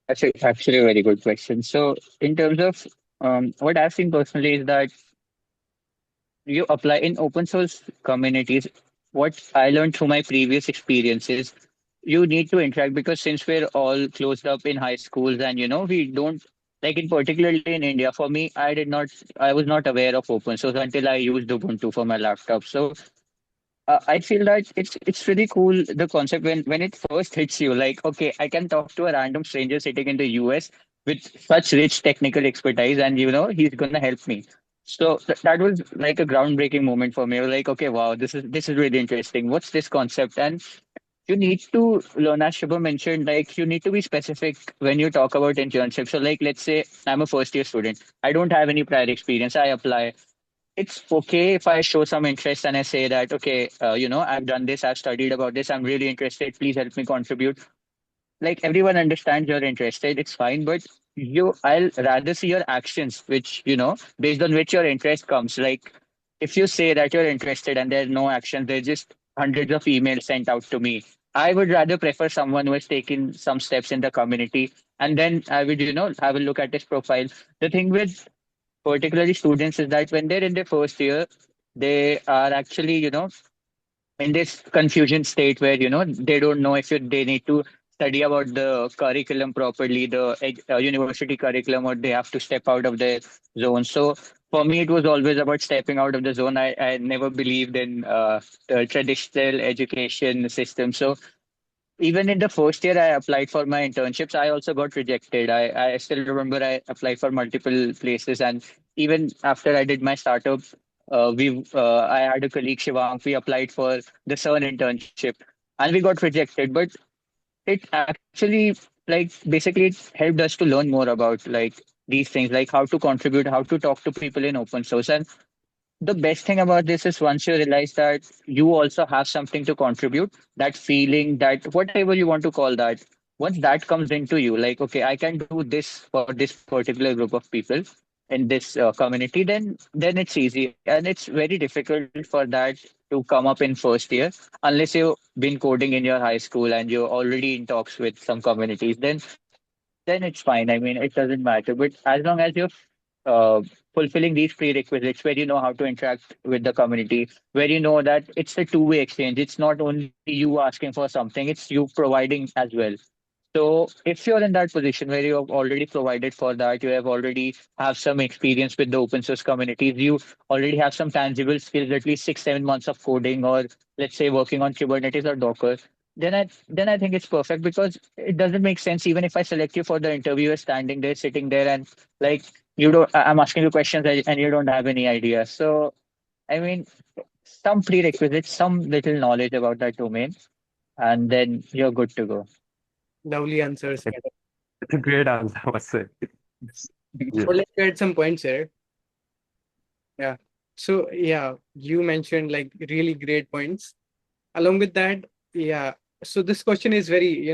That's actually a very good question. So, in terms of what I've seen personally is that you apply in open source communities. What I learned through my previous experiences, you need to interact because since we're all closed up in high schools and we don't like in particularly in India. For me, I was not aware of open source until I used Ubuntu for my laptop. So I feel that it's really cool the concept when it first hits you. Like, okay, I can talk to a random stranger sitting in the US with such rich technical expertise, and he's gonna help me. So that was like a groundbreaking moment for me. I was like, okay, wow, this is really interesting. What's this concept? And you need to learn, as Shubham mentioned, like you need to be specific when you talk about internship. So like let's say I'm a first year student. I don't have any prior experience. I apply. It's okay if I show some interest and I say that, okay, I've done this, I've studied about this, I'm really interested. Please help me contribute. Like everyone understands you're interested, it's fine, but I'll rather see your actions, which, based on which your interest comes. Like if you say that you're interested and there's no action, there's just hundreds of emails sent out to me. I would rather prefer someone who has taken some steps in the community, and then I would, have a look at his profile. The thing with particularly students is that when they're in their first year, they are actually, in this confusion state where they don't know if they need to study about the curriculum properly, the university curriculum, or they have to step out of their zone. So for me it was always about stepping out of the zone. I never believed in the traditional education system. So even in the first year I applied for my internships, I also got rejected. I still remember I applied for multiple places, and even after I did my startup, I had a colleague Shivang, we applied for the CERN internship and we got rejected. But it actually, like, basically it helped us to learn more about like these things, like how to contribute, how to talk to people in open source. And the best thing about this is once you realize that you also have something to contribute, that feeling, that whatever you want to call that, once that comes into you, like, okay, I can do this for this particular group of people in this community, then it's easy. And it's very difficult for that to come up in first year unless you've been coding in your high school and you're already in talks with some communities. Then it's fine. I mean, it doesn't matter. But as long as you're uh, fulfilling these prerequisites, where you know how to interact with the community, where you know that it's a two-way exchange. It's not only you asking for something; it's you providing as well. So if you're in that position where you have already provided for that, you have already have some experience with the open source communities, you already have some tangible skills, at least 6, 7 months of coding, or let's say working on Kubernetes or Docker, then I think it's perfect, because it doesn't make sense even if I select you for the interview, you're standing there, sitting there, and like I'm asking you questions and you don't have any idea. So I mean, some prerequisites, some little knowledge about that domain, and then you're good to go. Lovely answers. It's, it's a great answer, I must say. So let's add some points here. Yeah. So yeah, you mentioned like really great points. Along with that, yeah. So this question is very,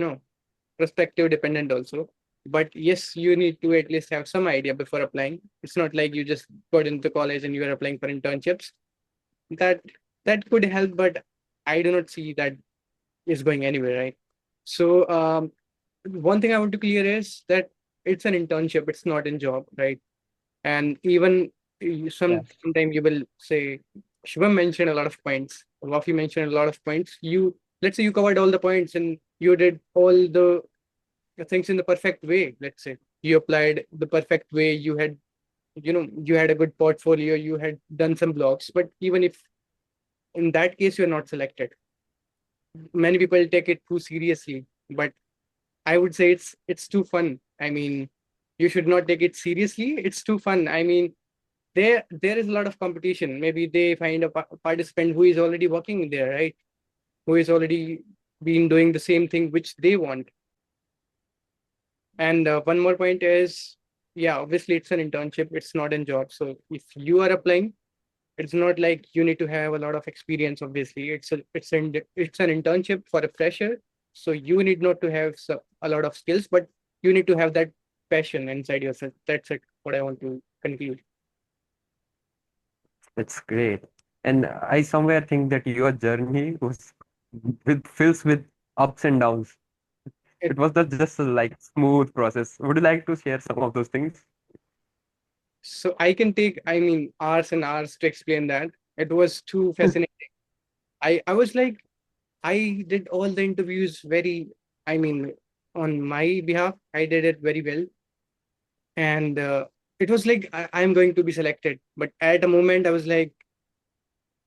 perspective dependent also. But yes, you need to at least have some idea before applying. It's not like you just got into college and you are applying for internships. That that could help, but I do not see that is going anywhere, right? So one thing I want to clear is that it's an internship, it's not a job, right? And even Yeah. sometime you will say, Shubham mentioned a lot of points, Wafi mentioned a lot of points. You, let's say you covered all the points and you did all the things in the perfect way. Let's say you applied the perfect way, you had, you had a good portfolio, you had done some blogs, but even if in that case you're not selected, many people take it too seriously. But I would say it's too fun. I mean, you should not take it seriously. It's too fun. I mean, there is a lot of competition. Maybe they find a participant who is already working there, right? Who is already been doing the same thing which they want. And one more point is, yeah, obviously it's an internship. It's not a job. So if you are applying, it's not like you need to have a lot of experience. Obviously, it's an internship for a fresher. So you need not to have a lot of skills, but you need to have that passion inside yourself. That's it. What I want to conclude. It's great. And I somewhere think that your journey was fills with ups and downs. It, It was not just a like smooth process. Would you like to share some of those things? so I can take, I mean, hours and hours to explain that. It was too fascinating. I was like, I did all the interviews very, I mean, on my behalf, I did it very well. And it was like, I'm going to be selected. But at a moment, I was like,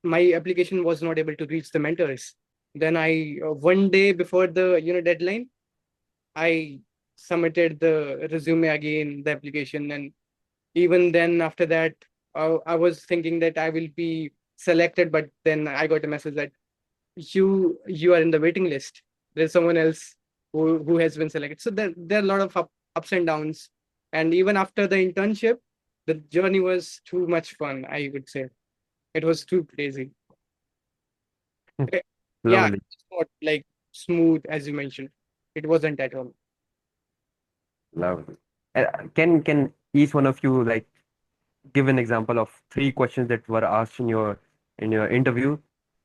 my application was not able to reach the mentors. Then I, one day before the, deadline, I submitted the resume again, the application. And even then, after that, I was thinking that I will be selected, but then I got a message that you are in the waiting list. There's someone else who has been selected. So there are a lot of ups and downs. And even after the internship, the journey was too much fun, I would say. It was too crazy. Eh, Yeah, Lovely. it's not like smooth as you mentioned. It wasn't at all. Lovely. Can each one of you like give an example of three questions that were asked in your interview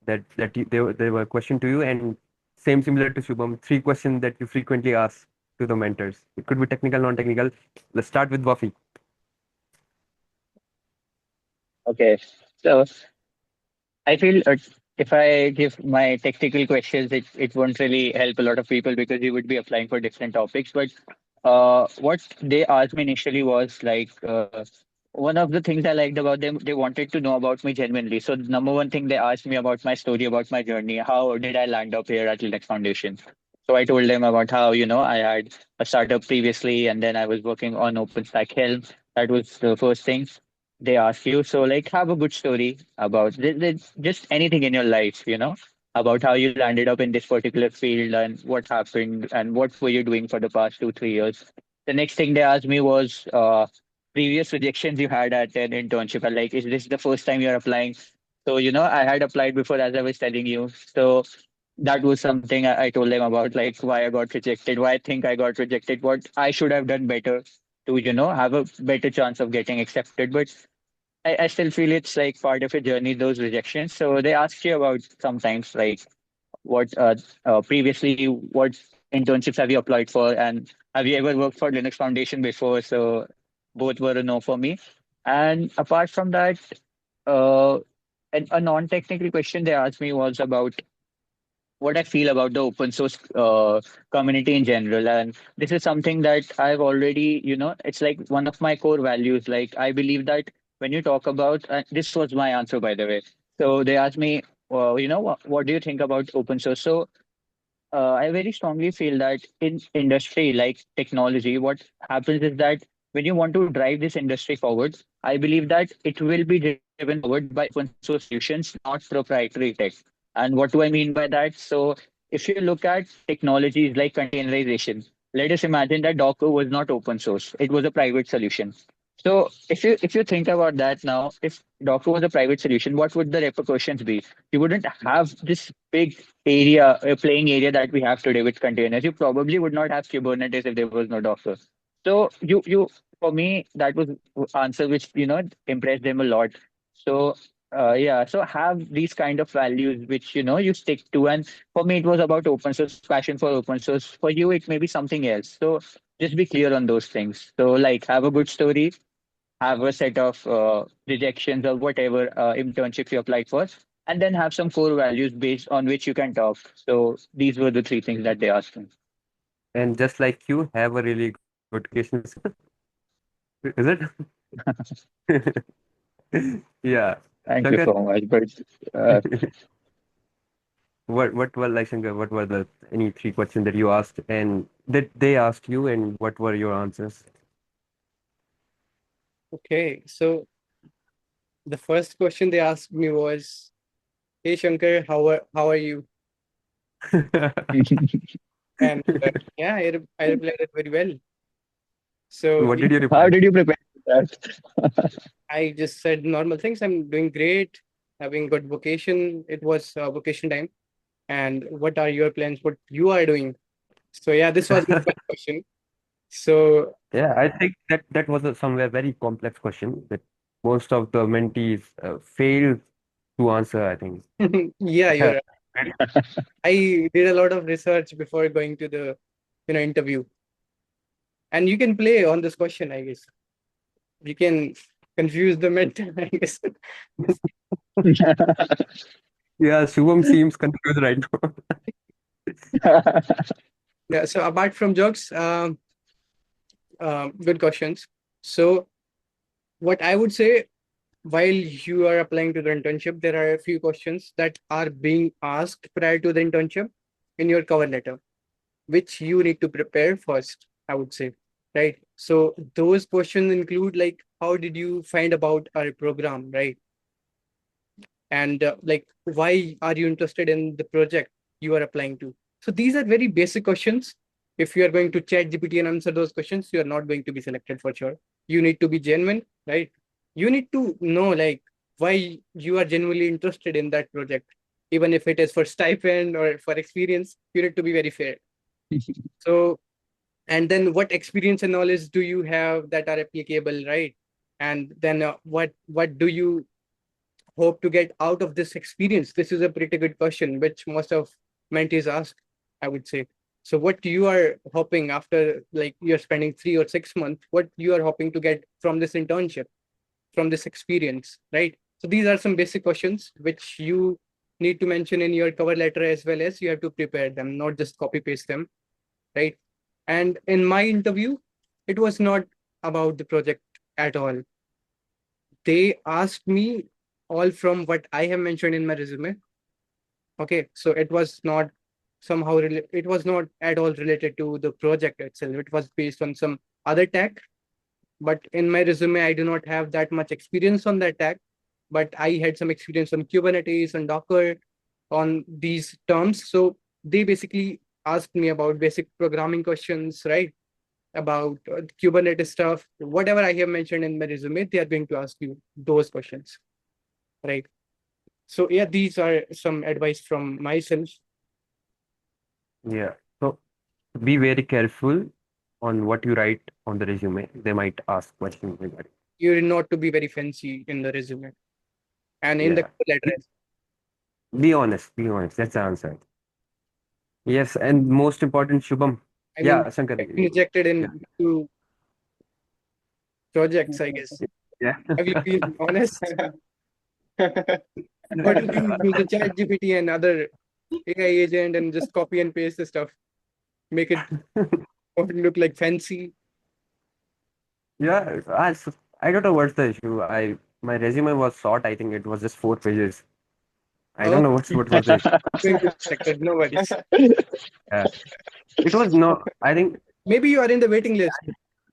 they were questioned to you, and same similar to Shubham, three questions that you frequently ask to the mentors. It could be technical, non-technical. Let's start with Wafi. Okay. So I feel if I give my technical questions, it won't really help a lot of people because you would be applying for different topics. But what they asked me initially was like one of the things I liked about them, they wanted to know about me genuinely. So the number one thing they asked me about my story, about my journey, how did I land up here at Linux Foundation? So I told them about how, I had a startup previously and then I was working on OpenStack Helm. That was the first thing they ask you. So, like, have a good story about just anything in your life, about how you landed up in this particular field and what happened and what were you doing for the past 2, 3 years. The next thing they asked me was previous rejections you had at an internship. And like, is this the first time you're applying? So, I had applied before, as I was telling you. So, that was something I told them about, like why I got rejected, why I think I got rejected, what I should have done better to, have a better chance of getting accepted. But I still feel it's like part of a journey, those rejections. So they ask you about sometimes like what previously what internships have you applied for and have you ever worked for Linux Foundation before? So both were a no for me. And apart from that, uh, a non-technical question they asked me was about what I feel about the open source community in general. And this is something that I've already, it's like one of my core values. Like, I believe that when you talk about, this was my answer, by the way. So they asked me, what do you think about open source? So I very strongly feel that in industry like technology, what happens is that when you want to drive this industry forward, I believe that it will be driven forward by open source solutions, not proprietary tech. And what do I mean by that? So if you look at technologies like containerization, let us imagine that Docker was not open source; it was a private solution. So if you think about that now, if Docker was a private solution, what would the repercussions be? You wouldn't have this big area, a playing area that we have today with containers. You probably would not have Kubernetes if there was no Docker. So for me, that was answer which, impressed them a lot. So, yeah, so have these kind of values which, you stick to. And for me, it was about open source, passion for open source. For you, it may be something else. So just be clear on those things. So like have a good story, have a set of rejections or whatever internship you applied for, and then have some core values based on which you can talk. So these were the three things that they asked me. And just like you, have a really good educational system. Is it? Yeah. Thank you Shankar, so much. But uh, what were like Shankar, what were the any three questions that you asked and that they asked you, and what were your answers? Okay, so the first question they asked me was, "Hey Shankar, how are you?" And yeah, I replied it very well. So What did you how reply? did you prepare for that? I just said normal things. I'm doing great, having good vacation. It was vacation time. And what are your plans? What you are doing? So yeah, this was my first question. So Yeah, I think that was a somewhere very complex question that most of the mentees fail to answer, I think. yeah, you're Yeah. right. I did a lot of research before going to the interview. And you can play on this question, I guess. You can confuse the mentor, I guess. Yeah, Shubham seems confused right now. Yeah, so apart from jokes, good questions. So what I would say, while you are applying to the internship, there are a few questions that are being asked prior to the internship in your cover letter, which you need to prepare first, I would say. right? So those questions include like, how did you find about our program, right? And like, why are you interested in the project you are applying to? So these are very basic questions. If you are going to chat GPT and answer those questions, you are not going to be selected for sure. You need to be genuine, right? You need to know like why you are genuinely interested in that project, even if it is for stipend or for experience. You need to be very fair. So, and then what experience and knowledge do you have that are applicable, right? And then what do you hope to get out of this experience? This is a pretty good question, which most of mentees ask, I would say. So what you are hoping after, like, you're spending 3 or 6 months, what you are hoping to get from this internship, from this experience, right? So these are some basic questions which you need to mention in your cover letter, as well as you have to prepare them, not just copy paste them, right? And in my interview, it was not about the project at all. They asked me all from what I have mentioned in my resume. Okay, so it was not it was not at all related to the project itself. It was based on some other tech. But in my resume, I do not have that much experience on that tech. But I had some experience on Kubernetes and Docker on these terms. So they basically asked me about basic programming questions, right? About Kubernetes stuff, whatever I have mentioned in my resume, they are going to ask you those questions, right? So yeah, these are some advice from myself. Yeah. So be very careful on what you write on the resume. They might ask questions regarding. You're not to be very fancy in the resume and in the Yeah. cover letter. Be honest. Be honest. That's the answer. Yes, and most important, Shubham. I mean, Yeah, Shankar. getting rejected Yeah. in 2 projects, I guess. Yeah. Have you been honest? What if you use a chat GPT and other AI agent and just copy and paste the stuff, make it look like fancy? Yeah, I don't know what's the issue. My resume was short. I think it was just 4 pages. I Oh, don't know what was the issue. going to be selected. No worries. Yeah. It was no. I think Maybe you are in the waiting list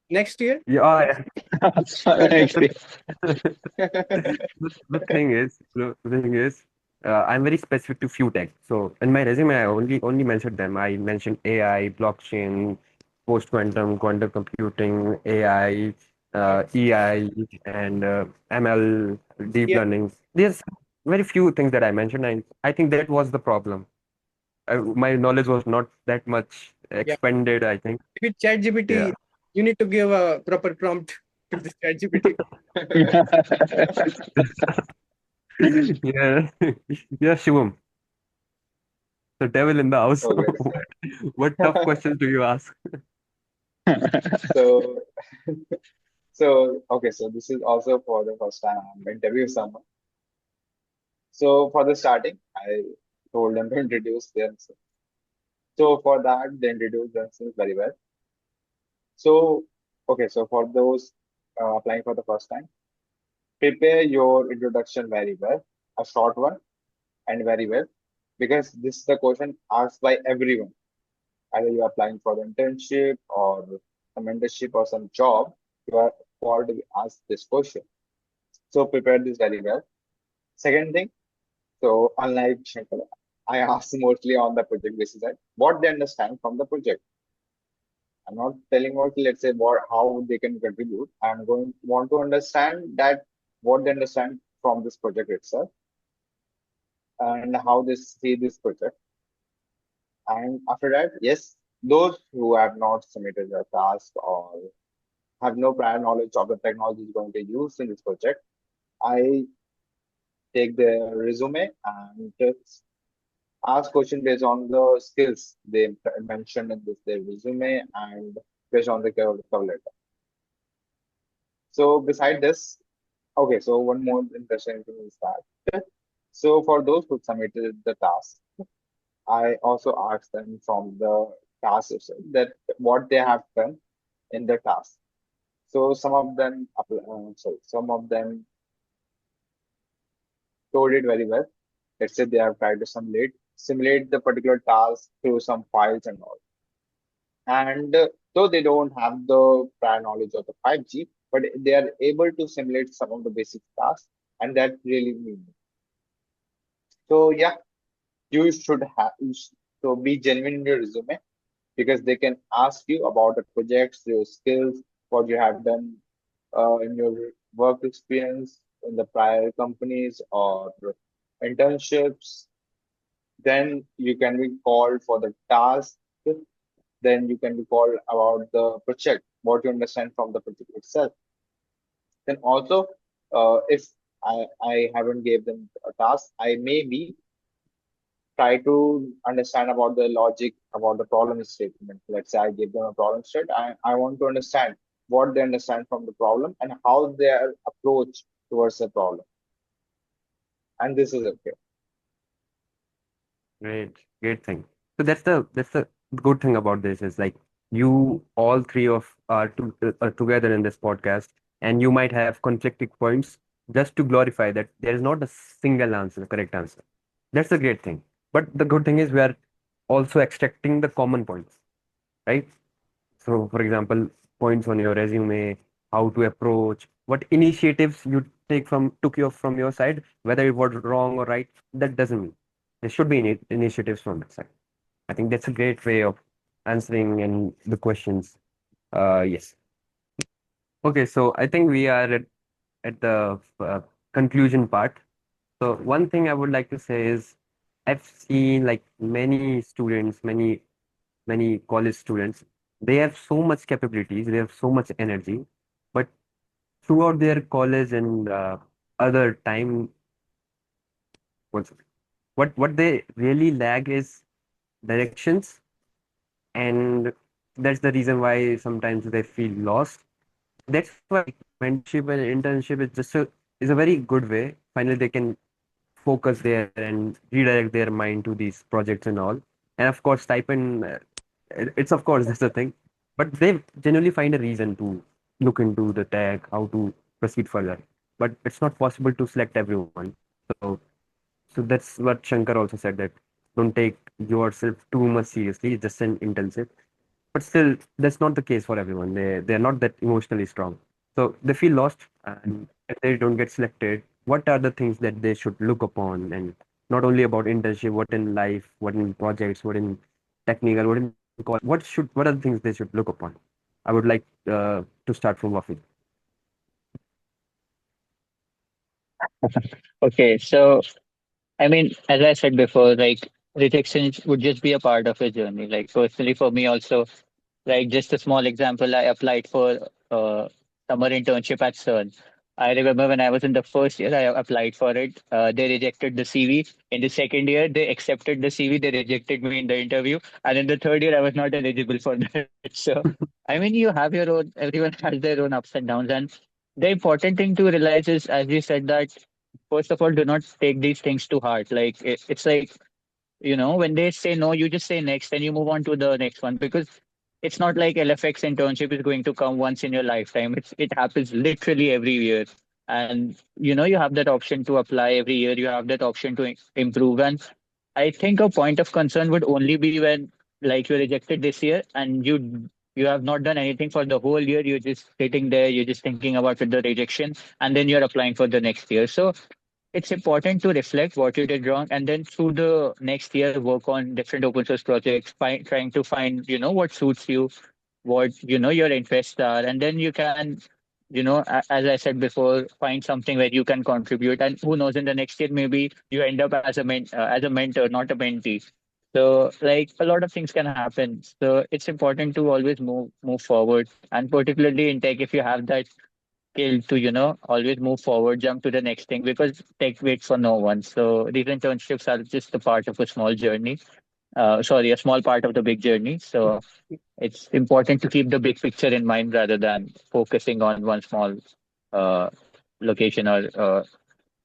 next year. yeah. Actually, The thing is, I'm very specific to few tech. So in my resume, I only mentioned them. I mentioned AI, blockchain, post quantum, quantum computing, AI, EI, and ML, deep Yeah, learning. There's very few things that I mentioned, and I think that was the problem. My knowledge was not that much yeah. expanded, I think. With chat GPT, Yeah. you need to give a proper prompt to this chat GPT. Yeah. Yeah, Shivam. The devil in the house. Okay. What tough questions do you ask? So, so okay. So this is also for the first time I'm interviewing someone. So for the starting, I told them to introduce themselves. So for that, they introduced themselves very well. So okay. So for those applying for the first time, prepare your introduction very well, a short one and very well, because this is the question asked by everyone. Either you are applying for the internship or some mentorship or some job, you are called to be asked this question. So prepare this very well. Second thing, so unlike Shankar, I ask mostly on the project basis that what they understand from the project. I'm not telling about let's say what how they can contribute. I'm going want to understand that what they understand from this project itself and how they see this project. And after that, yes, those who have not submitted their task or have no prior knowledge of the technology going to use in this project, I take their resume and just ask question based on the skills they mentioned in this their resume and based on the cover letter. So beside this, okay, so one more interesting thing is that so for those who submitted the task, I also asked them from the task itself that what they have done in the task. So some of them told it very well. Let's say they have tried to simulate the particular task through some files and all. And though they don't have the prior knowledge of the 5G, but they are able to simulate some of the basic tasks, and that really means. So yeah, you should have so be genuine in your resume because they can ask you about the projects, your skills, what you have done in your work experience in the prior companies or internships. Then you can be called for the task. Then you can be called about the project, what you understand from the project itself. Then also, if I haven't gave them a task, I maybe try to understand about the logic about the problem statement. Let's say I give them a problem statement. I want to understand what they understand from the problem and how their approach towards the problem. And this is okay. Great thing. So that's the good thing about this is like you all three of are together in this podcast, and you might have conflicting points just to glorify that there is not a single answer, correct answer. That's a great thing. But the good thing is we are also extracting the common points, right? So, for example, points on your resume, how to approach, what initiatives you took your from your side, whether it was wrong or right, that doesn't mean. There should be initiatives from that side. I think that's a great way of answering and the questions. Yes. Okay, so I think we are at the conclusion part. So one thing I would like to say is I've seen like many students, many college students, they have so much capabilities, they have so much energy, but throughout their college and other time, what's, what they really lack is directions, and that's the reason why sometimes they feel lost. That's why mentorship and internship is a very good way. Finally, they can focus there and redirect their mind to these projects and all. And of course, stipend, it's of course that's the thing. But they generally find a reason to look into the tech, how to proceed further. But it's not possible to select everyone. So, so that's what Shankar also said that don't take yourself too much seriously. It's just an internship. But still, that's not the case for everyone. They're not that emotionally strong. So they feel lost, and if they don't get selected, what are the things that they should look upon? And not only about internship, what in life, what in projects, what in technical, what in college, what are the things they should look upon? I would like to start from Wafi. Okay, so I mean, as I said before, like rejection would just be a part of a journey. Like personally, for me also, like just a small example, I applied for summer internship at CERN. I remember when I was in the first year, I applied for it. They rejected the CV. In the second year, they accepted the CV. They rejected me in the interview. And in the third year, I was not eligible for that. So, I mean, you have your own, everyone has their own ups and downs. And the important thing to realize is, as you said, that first of all, do not take these things to heart. Like, it's like, when they say no, you just say next and you move on to the next one because it's not like LFX internship is going to come once in your lifetime. It happens literally every year. And you have that option to apply every year. You have that option to improve. And I think a point of concern would only be when like you're rejected this year and you have not done anything for the whole year. You're just sitting there, you're just thinking about the rejection, and then you're applying for the next year. So it's important to reflect what you did wrong and then through the next year work on different open source projects, trying to find what suits you, what your interests are, and then you can as I said before, find something where you can contribute, and who knows, in the next year maybe you end up as as a mentor, not a mentee. So like a lot of things can happen, so it's important to always move forward, and particularly in tech, if you have that skill to always move forward, jump to the next thing, because tech waits for no one. So these internships are just a part of a small journey, sorry, a small part of the big journey. So it's important to keep the big picture in mind rather than focusing on one small uh, location, or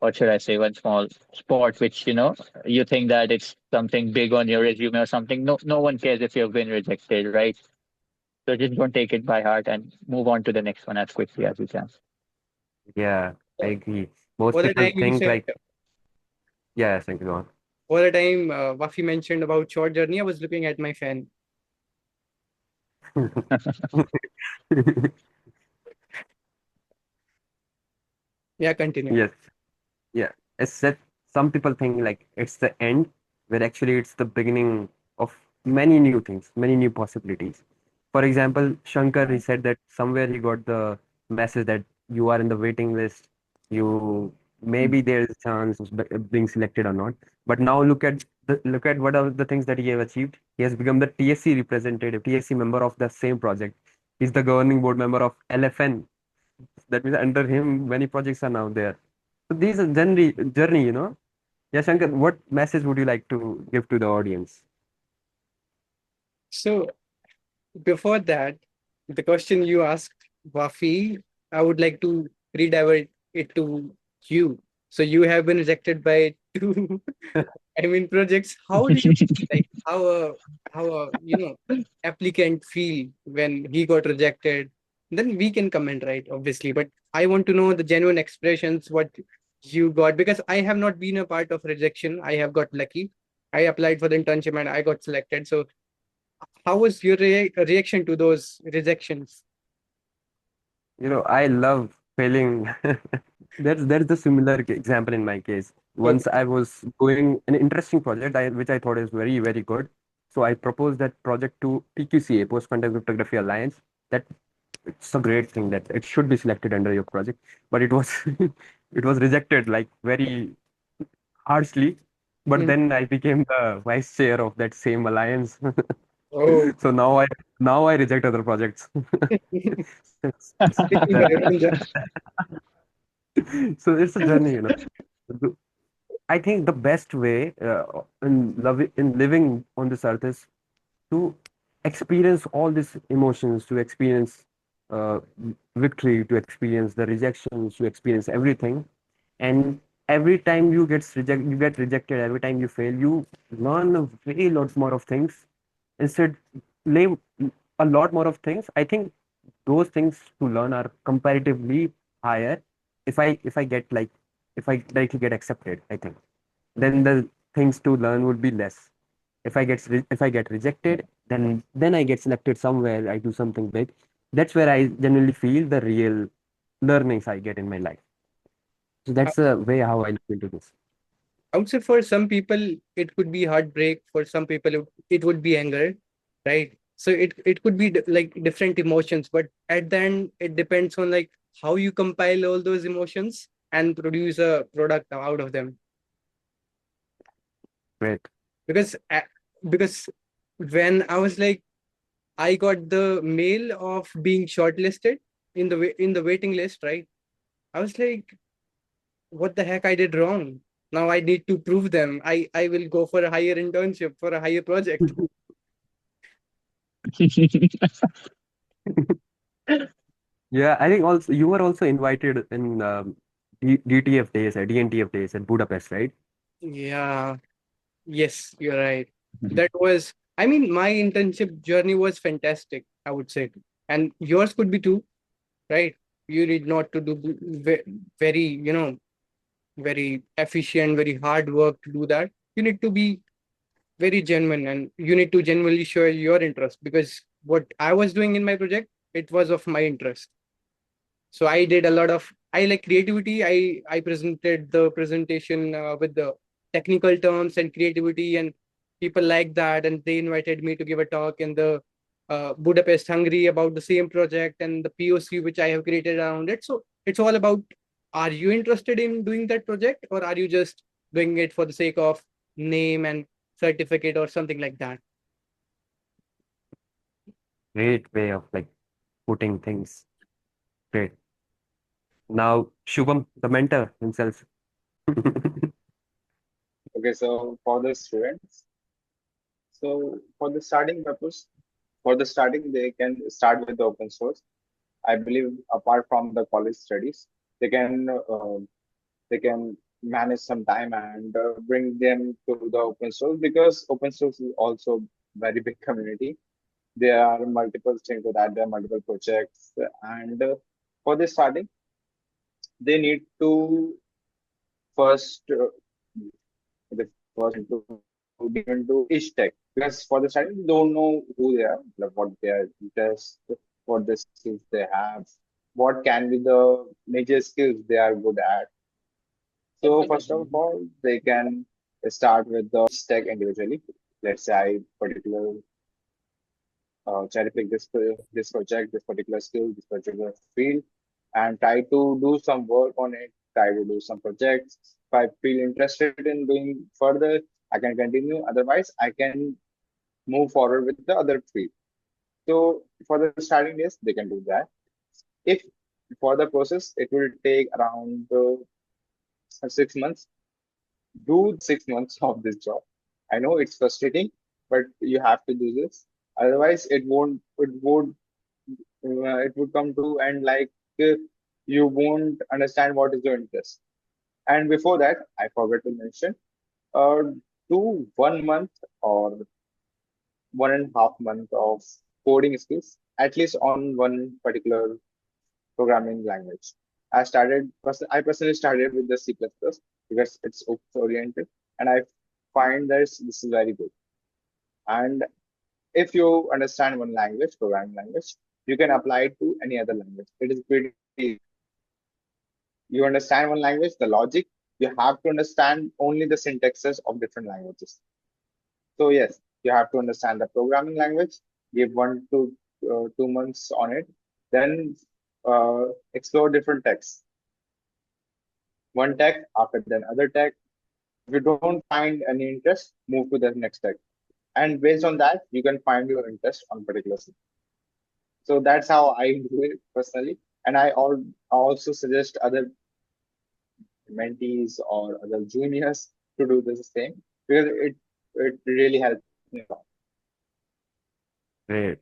what should I say, one small spot, which you think that it's something big on your resume or something. No one cares if you've been rejected, right? So just don't take it by heart and move on to the next one as quickly as you can. Yeah, I So, agree. Most all the people time you think said, like, yeah, thank you, go on. all the time Wafi mentioned about short journey, I was looking at my fan. Yeah, continue. Yes. Yeah, it's that some people think like it's the end, where actually it's the beginning of many new things, many new possibilities. For example, Shankar, he said that somewhere he got the message that you are in the waiting list. You maybe there's a chance of being selected or not. But now look at what are the things that he have achieved. He has become the TSC representative, TSC member of the same project. He's the governing board member of LFN. That means under him, many projects are now there. So these are journey. Yeah, Shankar, what message would you like to give to the audience? So before that, the question you asked, Wafi, I would like to redivert it to you. So you have been rejected by two, I mean, projects. How do you like how a applicant feel when he got rejected? Then we can comment, right? Obviously, but I want to know the genuine expressions what you got because I have not been a part of rejection. I have got lucky. I applied for the internship and I got selected. So how was your reaction to those rejections? I love failing. That's the similar example in my case. Once Okay. I was doing an interesting project, which I thought is very, very good. So I proposed that project to PQCA, Post Quantum Cryptography Alliance. That it's a great thing that it should be selected under your project, but it was it was rejected like very harshly. But Mm. then I became the vice chair of that same alliance. Oh, So now I reject other projects. speaking for everyone, Josh. So it's a journey. I think the best way in living on this earth is to experience all these emotions, to experience uh, victory, to experience the rejections, to experience everything. And every time you get rejected, every time you fail, you learn a very lot more of things. Instead, learn a lot more of things. I think those things to learn are comparatively higher. If I get like if I directly get accepted, I think then the things to learn would be less. If I get rejected, then I get selected somewhere. I do something big. That's where I genuinely feel the real learnings I get in my life. So I that's the way how I look into this. I would say for some people it could be heartbreak. For some people it would be anger, right? So it could be like different emotions, but at the end it depends on like how you compile all those emotions and produce a product out of them. Great. Because because when I was like I got the mail of being shortlisted in the in the waiting list, right? I was like, what the heck I did wrong? Now I need to prove them. I will go for a higher internship for a higher project. Yeah, I think also you were also invited in DTF days, DNTF days at Budapest, right? Yeah, yes, you're right. That was, I mean, my internship journey was fantastic, I would say. And yours could be too, right? You need not to do very, very efficient, very hard work to do that. You need to be very genuine and you need to genuinely show your interest because what I was doing in my project, it was of my interest. So I did a lot of I like creativity. I presented the presentation with the technical terms and creativity, and people like that, and they invited me to give a talk in the Budapest, Hungary, about the same project and the POC which I have created around it. So it's all about: are you interested in doing that project, or are you just doing it for the sake of name and certificate or something like that? Great way of like putting things. Great. Now Shubham, the mentor himself. Okay, so for the students, so for the starting, they can start with the open source. I believe apart from the college studies, they can uh, they can manage some time and bring them to the open source because open source is also very big community. There are multiple things to that. There are multiple projects, and for the starting, they need to first they first need to deep into each tech because for the starting, you don't know who they are, like what their interest, what the skills they have, what can be the major skills they are good at. So first of all, they can start with the each tech individually. Let's say I particular cherry pick this project, this particular skill, this particular field, and try to do some work on it. Try to do some projects. If I feel interested in doing further, I can continue. Otherwise, I can move forward with the other field. So for the starting days, they can do that. If for the process, it will take around 6 months. Do 6 months of this job. I know it's frustrating, but you have to do this. Otherwise, it won't. It would come to and like uh, you won't understand what is your interest. And before that, I forgot to mention, uh, do 1 month or 1.5 month of coding skills, at least on one particular programming language. I personally started with the C++ because it's oriented, and I find this is very good. And if you understand one language, programming language, you can apply it to any other language. It is pretty easy. You understand one language, the logic, you have to understand only the syntaxes of different languages. So yes, you have to understand the programming language, give 1 to 2 months on it, then explore different techs. One tech, after then other tech. If you don't find any interest, move to the next tech. And based on that, you can find your interest on particular thing. So that's how I do it personally. And I also suggest other mentees or other juniors to do the same because it really helps me a lot. Great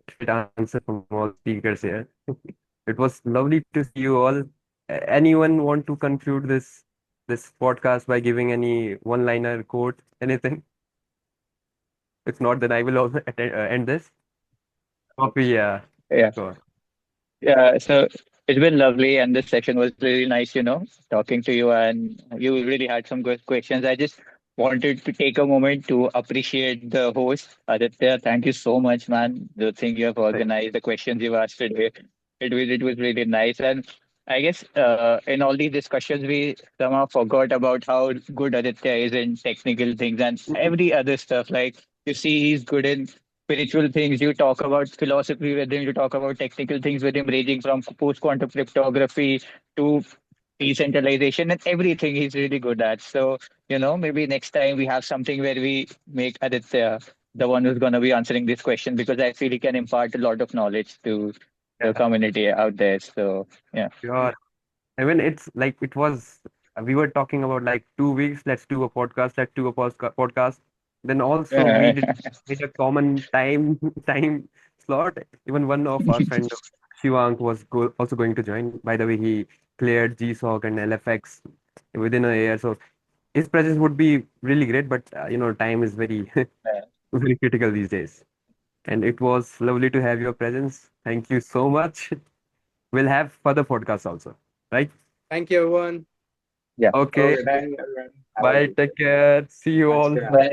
answer from all the speakers here. It was lovely to see you all. Anyone want to conclude this podcast by giving any one-liner quote, anything? If not, then I will also end this. Copy, yeah. Yeah. Go on. Yeah, so it's been lovely, and this session was really nice, talking to you, and you really had some good questions. I just wanted to take a moment to appreciate the host, Aditya. Thank you so much, man. The thing you have organized, the questions you asked today, it was really nice. And I guess in all these discussions, we somehow forgot about how good Aditya is in technical things and every other stuff. Like you see, he's good in spiritual things. You talk about philosophy with him. You talk about technical things with him, ranging from post-quantum cryptography to decentralization and everything he's really good at. So, maybe next time we have something where we make Aditya the one who's going to be answering this question because I feel he can impart a lot of knowledge to the Yeah, community out there. So, yeah. sure. I mean, it's like it was, we were talking about like 2 weeks, let's do a podcast, let's do a podcast. Then also we Yeah. did need a common time slot. Even one of our friend Shivank was also going to join. By the way, he cleared GSOC and LFX within a year. So his presence would be really great, but time is very very critical these days. And it was lovely to have your presence. Thank you so much. We'll have further podcasts also, right? Thank you, everyone. Yeah. Okay. Okay, thank you, everyone. Have a Bye. good day. Take care. See you Thanks all. for having Bye, me.